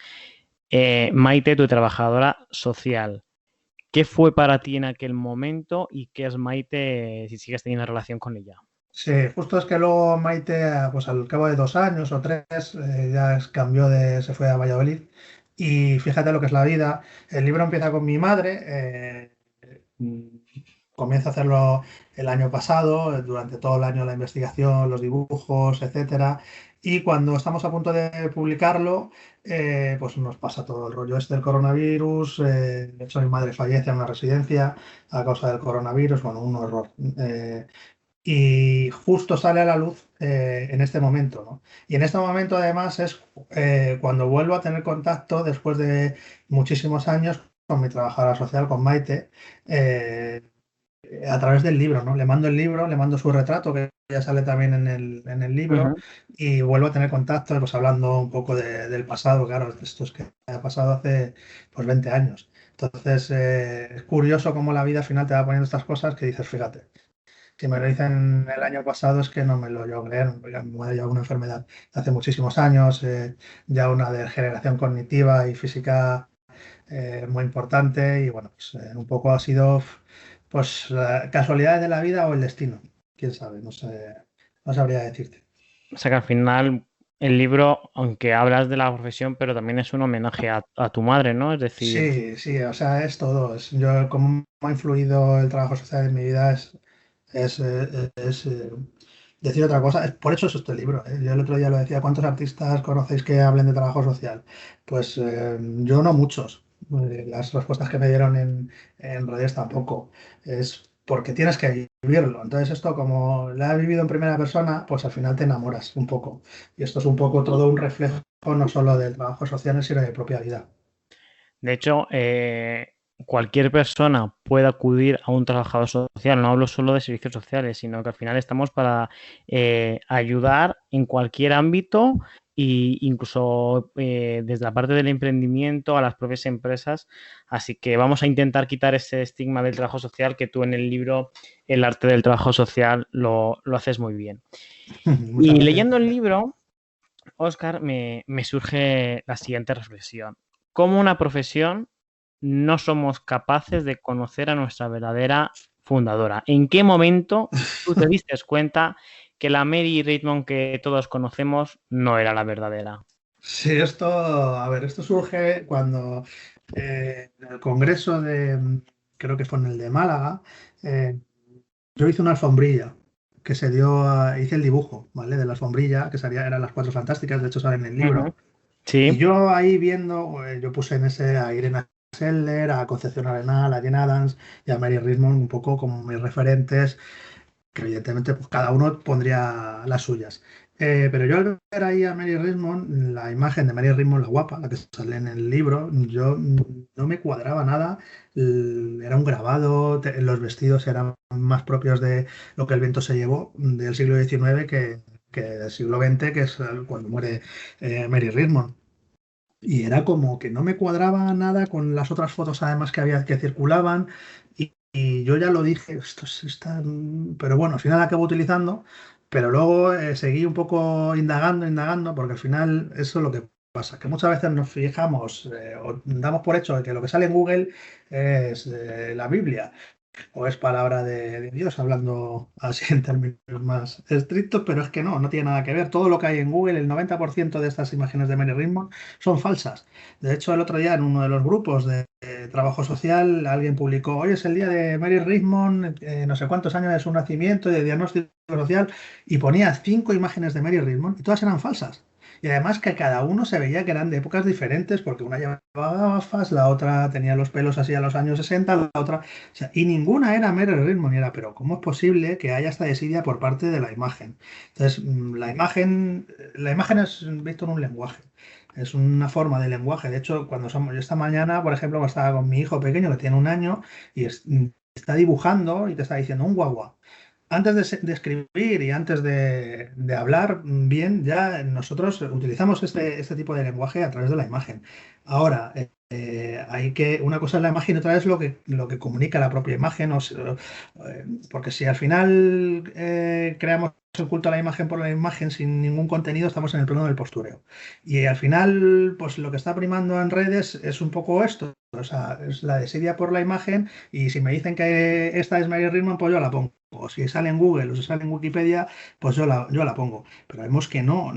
Maite, tu trabajadora social. ¿Qué fue para ti en aquel momento y qué es Maite si sigues teniendo relación con ella? Sí, justo es que luego Maite, pues al cabo de 2 años o tres, cambió se fue a Valladolid. Y fíjate lo que es la vida. El libro empieza con mi madre. Mm, Comienzo a hacerlo el año pasado, durante todo el año la investigación, los dibujos, etcétera. Y cuando estamos a punto de publicarlo, pues nos pasa todo el rollo este del coronavirus. De hecho, mi madre fallece en una residencia a causa del coronavirus. Bueno, un horror. Y justo sale a la luz en este momento, ¿no? Y en este momento además es cuando vuelvo a tener contacto después de muchísimos años con mi trabajadora social, con Maite, eh, a través del libro, ¿no? Le mando el libro, le mando su retrato, que ya sale también en el libro, Ujú. y vuelvo a tener contacto, pues hablando un poco del pasado, claro, esto es que ha pasado hace pues 20 años. Entonces, es curioso cómo la vida al final te va poniendo estas cosas que dices, fíjate. Si me lo dicen el año pasado es que no me lo llevo a creer, porque mi madre lleva una enfermedad de hace muchísimos años, ya una degeneración cognitiva y física muy importante y bueno, pues, un poco ha sido pues casualidades de la vida o el destino, quién sabe, no sé, no sabría decirte. O sea que al final el libro, aunque hablas de la profesión, pero también es un homenaje a tu madre, ¿no? Es decir, Sí, sí, o sea, es todo. Yo, cómo ha influido el trabajo social en mi vida es decir otra cosa. Por eso es este libro, ¿eh? Yo el otro día lo decía, ¿cuántos artistas conocéis que hablen de trabajo social? Pues yo no muchos. Las respuestas que me dieron en redes tampoco. Es porque tienes que vivirlo. Entonces esto, como lo he vivido en primera persona, pues al final te enamoras un poco. Y esto es un poco todo un reflejo no solo del trabajo social, sino de mi propia vida. de hecho, cualquier persona puede acudir a un trabajador social. No hablo solo de servicios sociales, sino que al final estamos para ayudar en cualquier ámbito e incluso desde la parte del emprendimiento a las propias empresas. Así que vamos a intentar quitar ese estigma del trabajo social que tú en el libro El arte del trabajo social lo haces muy bien. Muchas Y gracias. leyendo el libro, Óscar, me surge la siguiente reflexión. ¿Cómo una profesión no somos capaces de conocer a nuestra verdadera fundadora? ¿En qué momento tú te diste cuenta que la Mary Redmond que todos conocemos no era la verdadera? Sí, a ver, esto surge cuando en el congreso creo que fue en el de Málaga, eh, yo hice una alfombrilla que hice el dibujo, ¿vale? De la alfombrilla, eran las Cuatro Fantásticas, de hecho sale en el Ujú. libro. Y Sí. yo ahí viendo, yo puse en ese a Irene Seller, a Concepción Arenal, a Jane Addams y a Mary Rismond un poco como mis referentes, que evidentemente pues, cada uno pondría las suyas. Pero yo al ver ahí a Mary Rismond, la imagen de Mary Rismond, la guapa, la que sale en el libro, yo no me cuadraba nada. Era un grabado, los vestidos eran más propios de lo que el viento se llevó del siglo XIX que del siglo XX, que es cuando muere Mary Rismond. Y era como que no me cuadraba nada con las otras fotos además que circulaban y yo ya lo dije, pero bueno, al final acabo utilizando, pero luego seguí un poco indagando, porque al final eso es lo que pasa, que muchas veces nos fijamos o damos por hecho de que lo que sale en Google es la Biblia o es palabra de Dios, hablando así en términos más estrictos, pero es que no tiene nada que ver. Todo lo que hay en Google, el 90% de estas imágenes de Mary Rimmon son falsas. De hecho, el otro día en uno de los grupos de trabajo social, alguien publicó, hoy es el día de Mary Rimmon, no sé cuántos años de su nacimiento y de diagnóstico social, y ponía 5 imágenes de Mary Rimmon y todas eran falsas. Y además que cada uno se veía que eran de épocas diferentes, porque una llevaba gafas, la otra tenía los pelos así a los años 60, la otra sea, y ninguna era Meryl Streep, ni era, pero ¿cómo es posible que haya esta desidia por parte de la imagen? Entonces, la imagen es visto en un lenguaje, es una forma de lenguaje. De hecho, yo esta mañana, por ejemplo, estaba con mi hijo pequeño que tiene un año y está dibujando y te está diciendo un guagua. Antes de escribir y antes de hablar bien, ya nosotros utilizamos este tipo de lenguaje a través de la imagen. Ahora, una cosa es la imagen y otra es lo que comunica la propia imagen, porque si al final creamos el culto a la imagen por la imagen sin ningún contenido, estamos en el plano del postureo. Y al final, pues lo que está primando en redes es un poco esto, o sea, es la desidia por la imagen y si me dicen que esta es Mary Ritman, pues yo la pongo. O si sale en Google o si sale en Wikipedia, pues yo la pongo. Pero vemos que no. O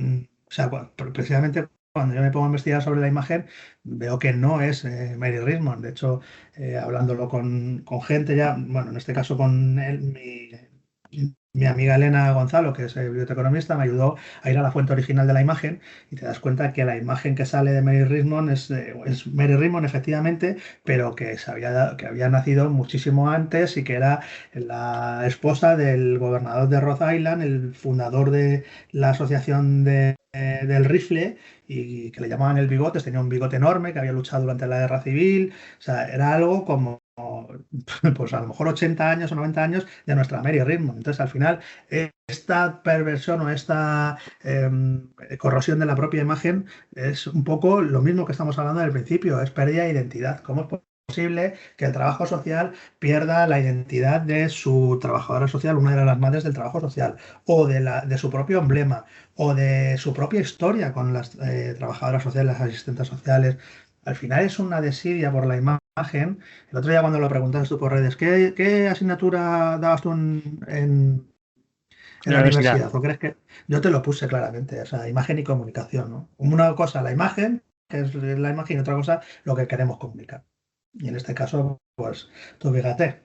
sea, precisamente cuando yo me pongo a investigar sobre la imagen, veo que no es Mary Rismond. De hecho, hablándolo con gente ya, bueno, en este caso con él, mi amiga Elena Gonzalo, que es biblioteconomista, me ayudó a ir a la fuente original de la imagen y te das cuenta que la imagen que sale de Mary Rismond es Mary Rismond, efectivamente, pero que había nacido muchísimo antes y que era la esposa del gobernador de Rhode Island, el fundador de la asociación del rifle y que le llamaban el Bigotes, tenía un bigote enorme que había luchado durante la guerra civil, o sea, era algo como pues a lo mejor 80 años o 90 años de nuestra Mary Ritmond. Entonces, al final, esta perversión o esta corrosión de la propia imagen es un poco lo mismo que estamos hablando al principio, es pérdida de identidad. ¿Cómo es posible que el trabajo social pierda la identidad de su trabajadora social, una de las madres del trabajo social, o de su propio emblema, o de su propia historia con las trabajadoras sociales, las asistentes sociales? Al final es una desidia por la imagen. El otro día cuando lo preguntaste tú por redes, ¿qué asignatura dabas tú en En la la universidad. universidad? ¿O crees que yo te lo puse claramente? O sea, imagen y comunicación, ¿no? Una cosa, la imagen, que es la imagen, y otra cosa, lo que queremos comunicar. Y en este caso, pues, tú fíjate,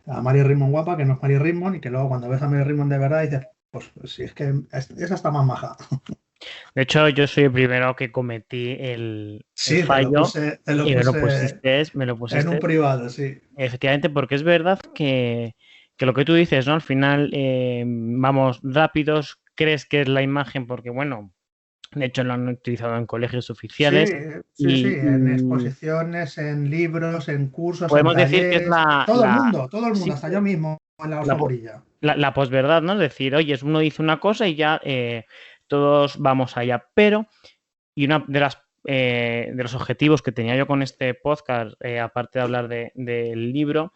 a Mary Rimmon guapa, que no es Mary Rimmon, y que luego cuando ves a Mary Rimmon de verdad dices, pues si es que esa está más maja. De hecho, yo soy el primero que cometí el Sí, te lo fallo puse, te lo y puse me lo en un pusiste, privado, sí. efectivamente, porque es verdad que lo que tú dices, ¿no? Al final vamos rápidos, crees que es la imagen, porque bueno, De hecho, lo han utilizado en colegios Sí, oficiales sí, sí, en y exposiciones, en libros, en cursos, en podemos decir que es talleres, todo el mundo, sí, hasta yo mismo en la la, po- alfombrilla. la posverdad, ¿no? Es decir, oye, uno dice una cosa y ya todos vamos allá. Pero, y una de de los objetivos que tenía yo con este podcast, aparte de hablar del libro,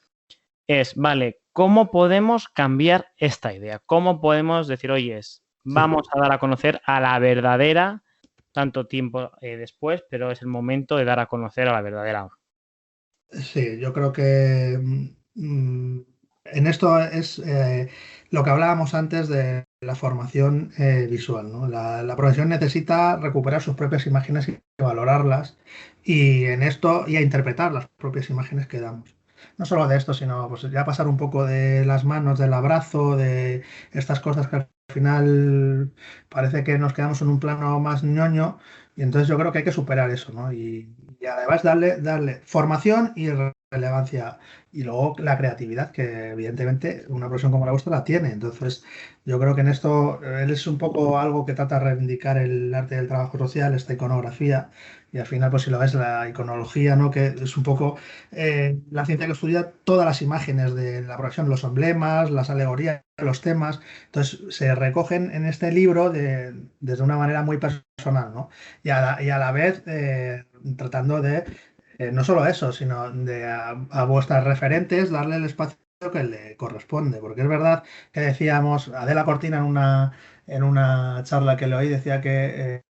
es, vale, ¿cómo podemos cambiar esta idea? ¿Cómo podemos decir, oye, Sí, vamos a dar a conocer a la verdadera, tanto tiempo después, pero es el momento de dar a conocer a la verdadera? sí, yo creo que en esto es lo que hablábamos antes de la formación visual, ¿no? La profesión necesita recuperar sus propias imágenes y valorarlas, y en esto y a interpretar las propias imágenes que damos. No solo de esto, sino pues ya pasar un poco de las manos, del abrazo, de estas cosas que al final parece que nos quedamos en un plano más ñoño, y entonces yo creo que hay que superar eso, ¿no? Y además darle formación y relevancia. Y luego la creatividad, que evidentemente una profesión como la vuestra la tiene. Entonces, yo creo que en esto él es un poco algo que trata de reivindicar el arte del trabajo social, esta iconografía. Y al final, pues si lo ves, la iconología, ¿no? Que es un poco la ciencia que estudia todas las imágenes de la profesión, los emblemas, las alegorías, los temas. Entonces, se recogen en este libro desde una manera muy personal, ¿no? Y a la vez tratando de no solo eso, sino de a vuestras referentes darle el espacio que le corresponde. Porque es verdad que decíamos, Adela Cortina en una charla que le oí decía que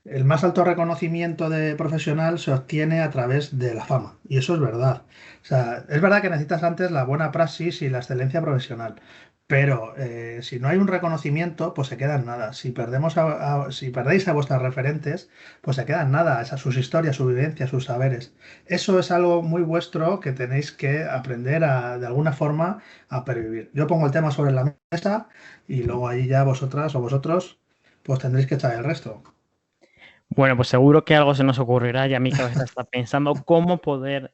el más alto reconocimiento de profesional se obtiene a través de la fama. Y eso es verdad. O sea, es verdad que necesitas antes la buena praxis y la excelencia profesional. Pero si no hay un reconocimiento, pues se queda en nada. Si perdéis a vuestras referentes, pues se queda en nada. Sus historias, su vivencia, sus saberes. Eso es algo muy vuestro que tenéis que aprender de alguna forma a pervivir. Yo pongo el tema sobre la mesa y luego ahí ya vosotras o vosotros, pues tendréis que echar el resto. Bueno, pues seguro que algo se nos ocurrirá. Ya mi cabeza está pensando cómo poder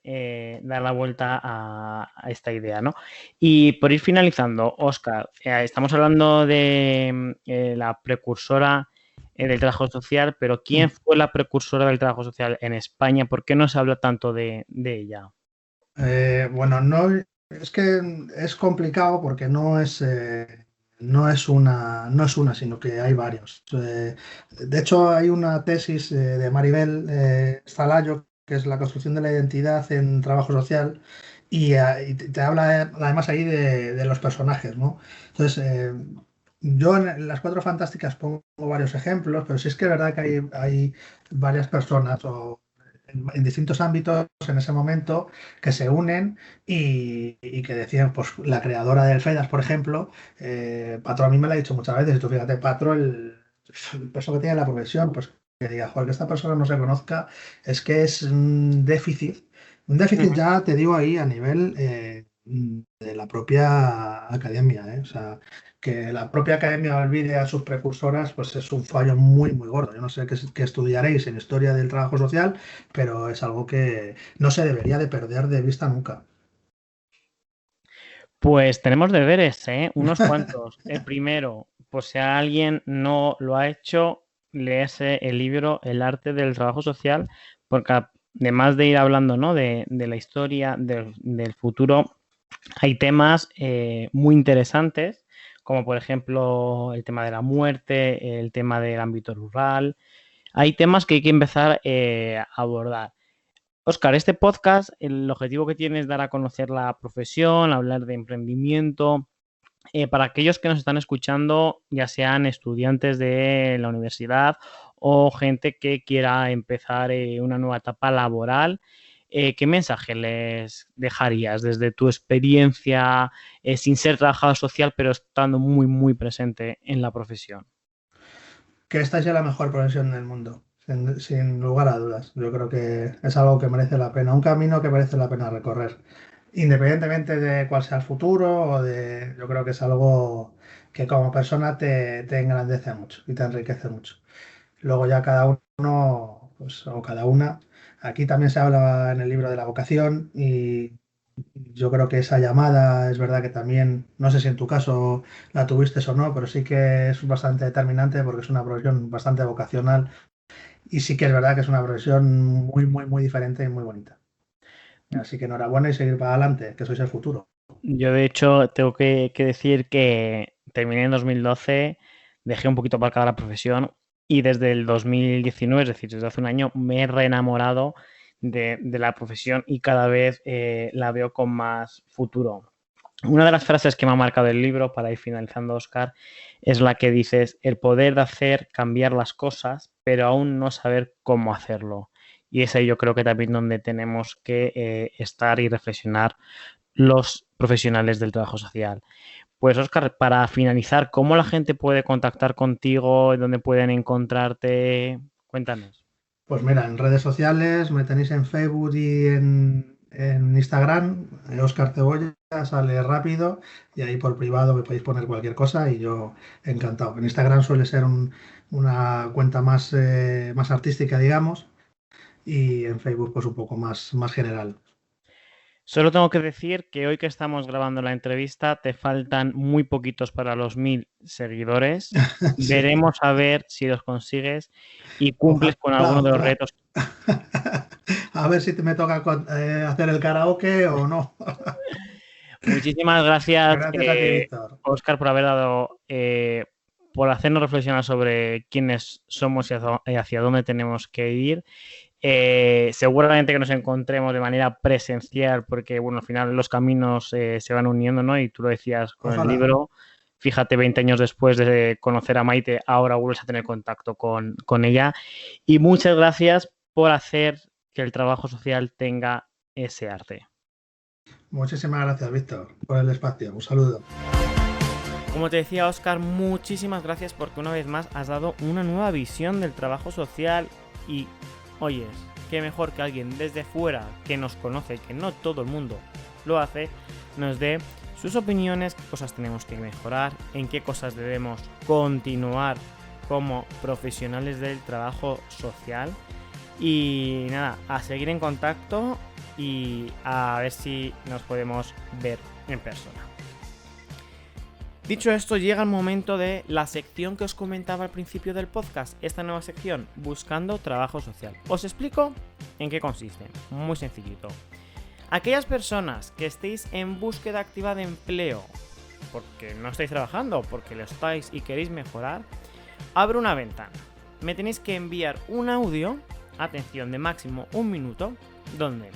dar la vuelta a esta idea, ¿no? Y por ir finalizando, Óscar, estamos hablando de la precursora del trabajo social, pero ¿quién Mm. fue la precursora del trabajo social en España? ¿Por qué no se habla tanto de ella? Bueno, no, es que es complicado porque no es una, sino que hay varios. De hecho, hay una tesis de Maribel Zalayo, que es la construcción de la identidad en trabajo social, y te habla además ahí de los personajes, ¿no? Entonces, yo en Las Cuatro Fantásticas pongo varios ejemplos, pero sí es que es verdad que hay varias personas en distintos ámbitos en ese momento que se unen y que decían, pues la creadora del FEDAS, por ejemplo, Patro a mí me lo ha dicho muchas veces, y tú fíjate, Patro, el peso que tiene la profesión, pues que diga, joder, que esta persona no se conozca, es que es un déficit Ujú. ya te digo ahí a nivel de la propia academia, ¿eh? O sea, que la propia academia olvide a sus precursoras, pues es un fallo muy, muy gordo. Yo no sé qué estudiaréis en historia del trabajo social, pero es algo que no se debería de perder de vista nunca. Pues tenemos deberes, ¿eh? Unos cuantos. El primero, pues si alguien no lo ha hecho, léese el libro El arte del trabajo social, porque además de ir hablando, ¿no? de la historia, del futuro, hay temas muy interesantes, como por ejemplo el tema de la muerte, el tema del ámbito rural. Hay temas que hay que empezar a abordar. Óscar, este podcast, el objetivo que tiene es dar a conocer la profesión, hablar de emprendimiento, para aquellos que nos están escuchando, ya sean estudiantes de la universidad o gente que quiera empezar una nueva etapa laboral. ¿Qué mensaje les dejarías desde tu experiencia sin ser trabajador social, pero estando muy, muy presente en la profesión? Que esta sea la mejor profesión del mundo, sin lugar a dudas. Yo creo que es algo que merece la pena, un camino que merece la pena recorrer, independientemente de cuál sea el futuro yo creo que es algo que como persona te engrandece mucho y te enriquece mucho. Luego ya cada uno, pues, o cada una, aquí también se habla en el libro de la vocación Yo creo que esa llamada es verdad que también, no sé si en tu caso la tuviste o no, pero sí que es bastante determinante porque es una profesión bastante vocacional y sí que es verdad que es una profesión muy, muy, muy diferente y muy bonita. Así que enhorabuena y seguir para adelante, que sois el futuro. Yo, de hecho, tengo que decir que terminé en 2012, dejé un poquito aparcada la profesión y desde el 2019, es decir, desde hace un año, me he reenamorado de la profesión y cada vez la veo con más futuro. Una de las frases que me ha marcado el libro, para ir finalizando, Oscar, es la que dices, el poder de hacer cambiar las cosas, pero aún no saber cómo hacerlo. Y es ahí yo creo que también donde tenemos que estar y reflexionar los profesionales del trabajo social. Pues Óscar, para finalizar, ¿cómo la gente puede contactar contigo? ¿Dónde pueden encontrarte? Cuéntanos. Pues mira, en redes sociales me tenéis en Facebook y en Instagram, Oscar Cebolla, sale rápido y ahí por privado me podéis poner cualquier cosa y yo encantado. En Instagram suele ser una cuenta más, más artística, digamos, y en Facebook pues un poco más, más general. Solo tengo que decir que hoy que estamos grabando la entrevista te faltan muy poquitos para los 1000 seguidores. Sí, Veremos a ver si los consigues y cumples ojalá, con alguno de los ojalá. retos. A ver si me toca hacer el karaoke o no. Muchísimas gracias, Gracias a ti, Víctor. Óscar, por haber dado, por hacernos reflexionar sobre quiénes somos y hacia dónde tenemos que ir. Seguramente que nos encontremos de manera presencial, porque bueno, al final los caminos se van uniendo, ¿no? Y tú lo decías con el Ojalá. libro. Fíjate, 20 años después de conocer a Maite, ahora vuelves a tener contacto con ella. Y muchas gracias por hacer que el trabajo social tenga ese arte. Muchísimas gracias, Víctor, por el espacio. Un saludo. Como te decía, Óscar, muchísimas gracias porque una vez más has dado una nueva visión del trabajo social y, oyes, qué mejor que alguien desde fuera que nos conoce, que no todo el mundo lo hace, nos dé sus opiniones, qué cosas tenemos que mejorar, en qué cosas debemos continuar como profesionales del trabajo social. Y nada, a seguir en contacto y a ver si nos podemos ver en persona. Dicho esto, llega el momento de la sección que os comentaba al principio del podcast, esta nueva sección, Buscando Trabajo Social. Os explico en qué consiste, muy sencillito. Aquellas personas que estéis en búsqueda activa de empleo, porque no estáis trabajando, porque lo estáis y queréis mejorar, abro una ventana. Me tenéis que enviar un audio, atención, de máximo 1 minuto, donde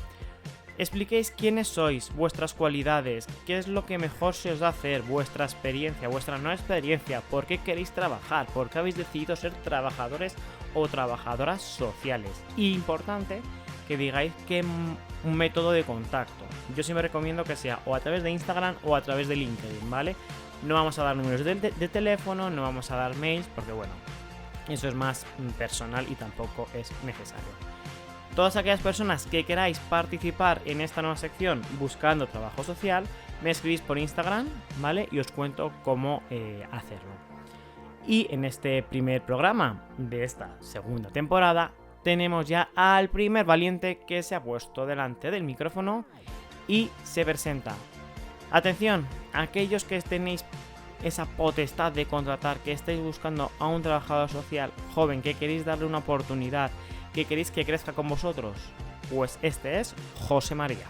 expliquéis quiénes sois, vuestras cualidades, qué es lo que mejor se os da hacer, vuestra experiencia, vuestra no experiencia, por qué queréis trabajar, por qué habéis decidido ser trabajadores o trabajadoras sociales. Y importante que digáis qué método de contacto. Yo siempre recomiendo que sea o a través de Instagram o a través de LinkedIn, ¿vale? No vamos a dar números de teléfono, no vamos a dar mails, porque bueno, eso es más personal y tampoco es necesario. Todas aquellas personas que queráis participar en esta nueva sección buscando trabajo social, me escribís por Instagram, ¿vale? Y os cuento cómo hacerlo. Y en este primer programa de esta segunda temporada, tenemos ya al primer valiente que se ha puesto delante del micrófono y se presenta. Atención, aquellos que tenéis esa potestad de contratar, que estáis buscando a un trabajador social joven, que queréis darle una oportunidad, que queréis que crezca con vosotros, pues este es José María.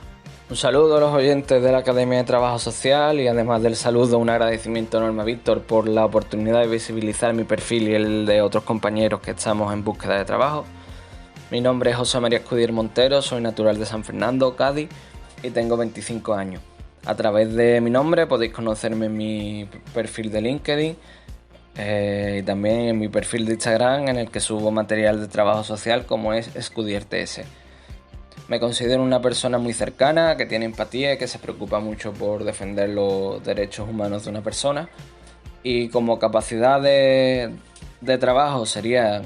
Un saludo a los oyentes de la Academia de Trabajo Social y además del saludo, un agradecimiento enorme a Víctor por la oportunidad de visibilizar mi perfil y el de otros compañeros que estamos en búsqueda de trabajo. Mi nombre es José María Escudier Montero, soy natural de San Fernando, Cádiz y tengo 25 años. A través de mi nombre podéis conocerme en mi perfil de LinkedIn y también en mi perfil de Instagram, en el que subo material de trabajo social como es EscudierTS. Me considero una persona muy cercana, que tiene empatía y que se preocupa mucho por defender los derechos humanos de una persona. Y como capacidad de trabajo sería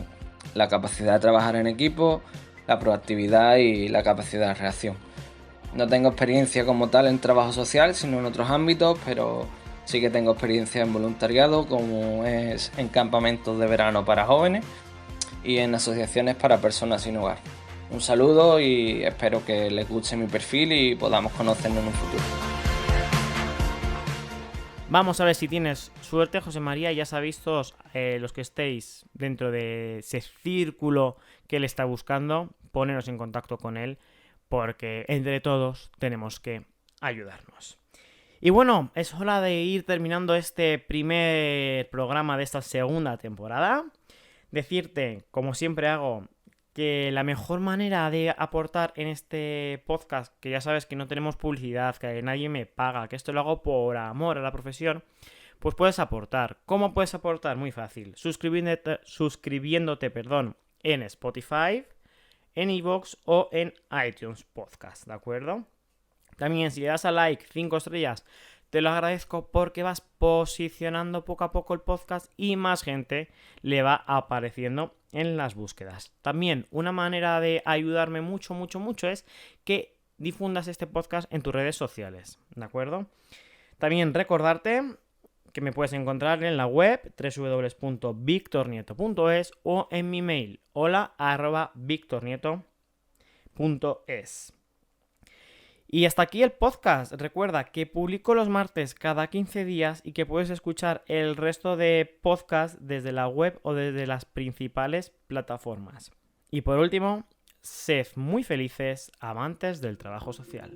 la capacidad de trabajar en equipo, la proactividad y la capacidad de reacción. No tengo experiencia como tal en trabajo social, sino en otros ámbitos, pero sí que tengo experiencia en voluntariado, como es en campamentos de verano para jóvenes y en asociaciones para personas sin hogar. Un saludo y espero que les guste mi perfil y podamos conocernos en un futuro. Vamos a ver si tienes suerte, José María. Ya sabéis todos los que estéis dentro de ese círculo que él está buscando, poneros en contacto con él, porque entre todos tenemos que ayudarnos. Y bueno, es hora de ir terminando este primer programa de esta segunda temporada. Decirte, como siempre hago, que la mejor manera de aportar en este podcast, que ya sabes que no tenemos publicidad, que nadie me paga, que esto lo hago por amor a la profesión, pues puedes aportar. ¿Cómo puedes aportar? Muy fácil. Suscribiéndote, en Spotify, en iVoox o en iTunes Podcast, ¿de acuerdo? También si le das a like, 5 estrellas, te lo agradezco porque vas posicionando poco a poco el podcast y más gente le va apareciendo en las búsquedas. También una manera de ayudarme mucho es que difundas este podcast en tus redes sociales, ¿de acuerdo? También recordarte que me puedes encontrar en la web www.victornieto.es o en mi mail hola@victornieto.es. Y hasta aquí el podcast. Recuerda que publico los martes cada 15 días y que puedes escuchar el resto de podcasts desde la web o desde las principales plataformas. Y por último, sed muy felices, amantes del trabajo social.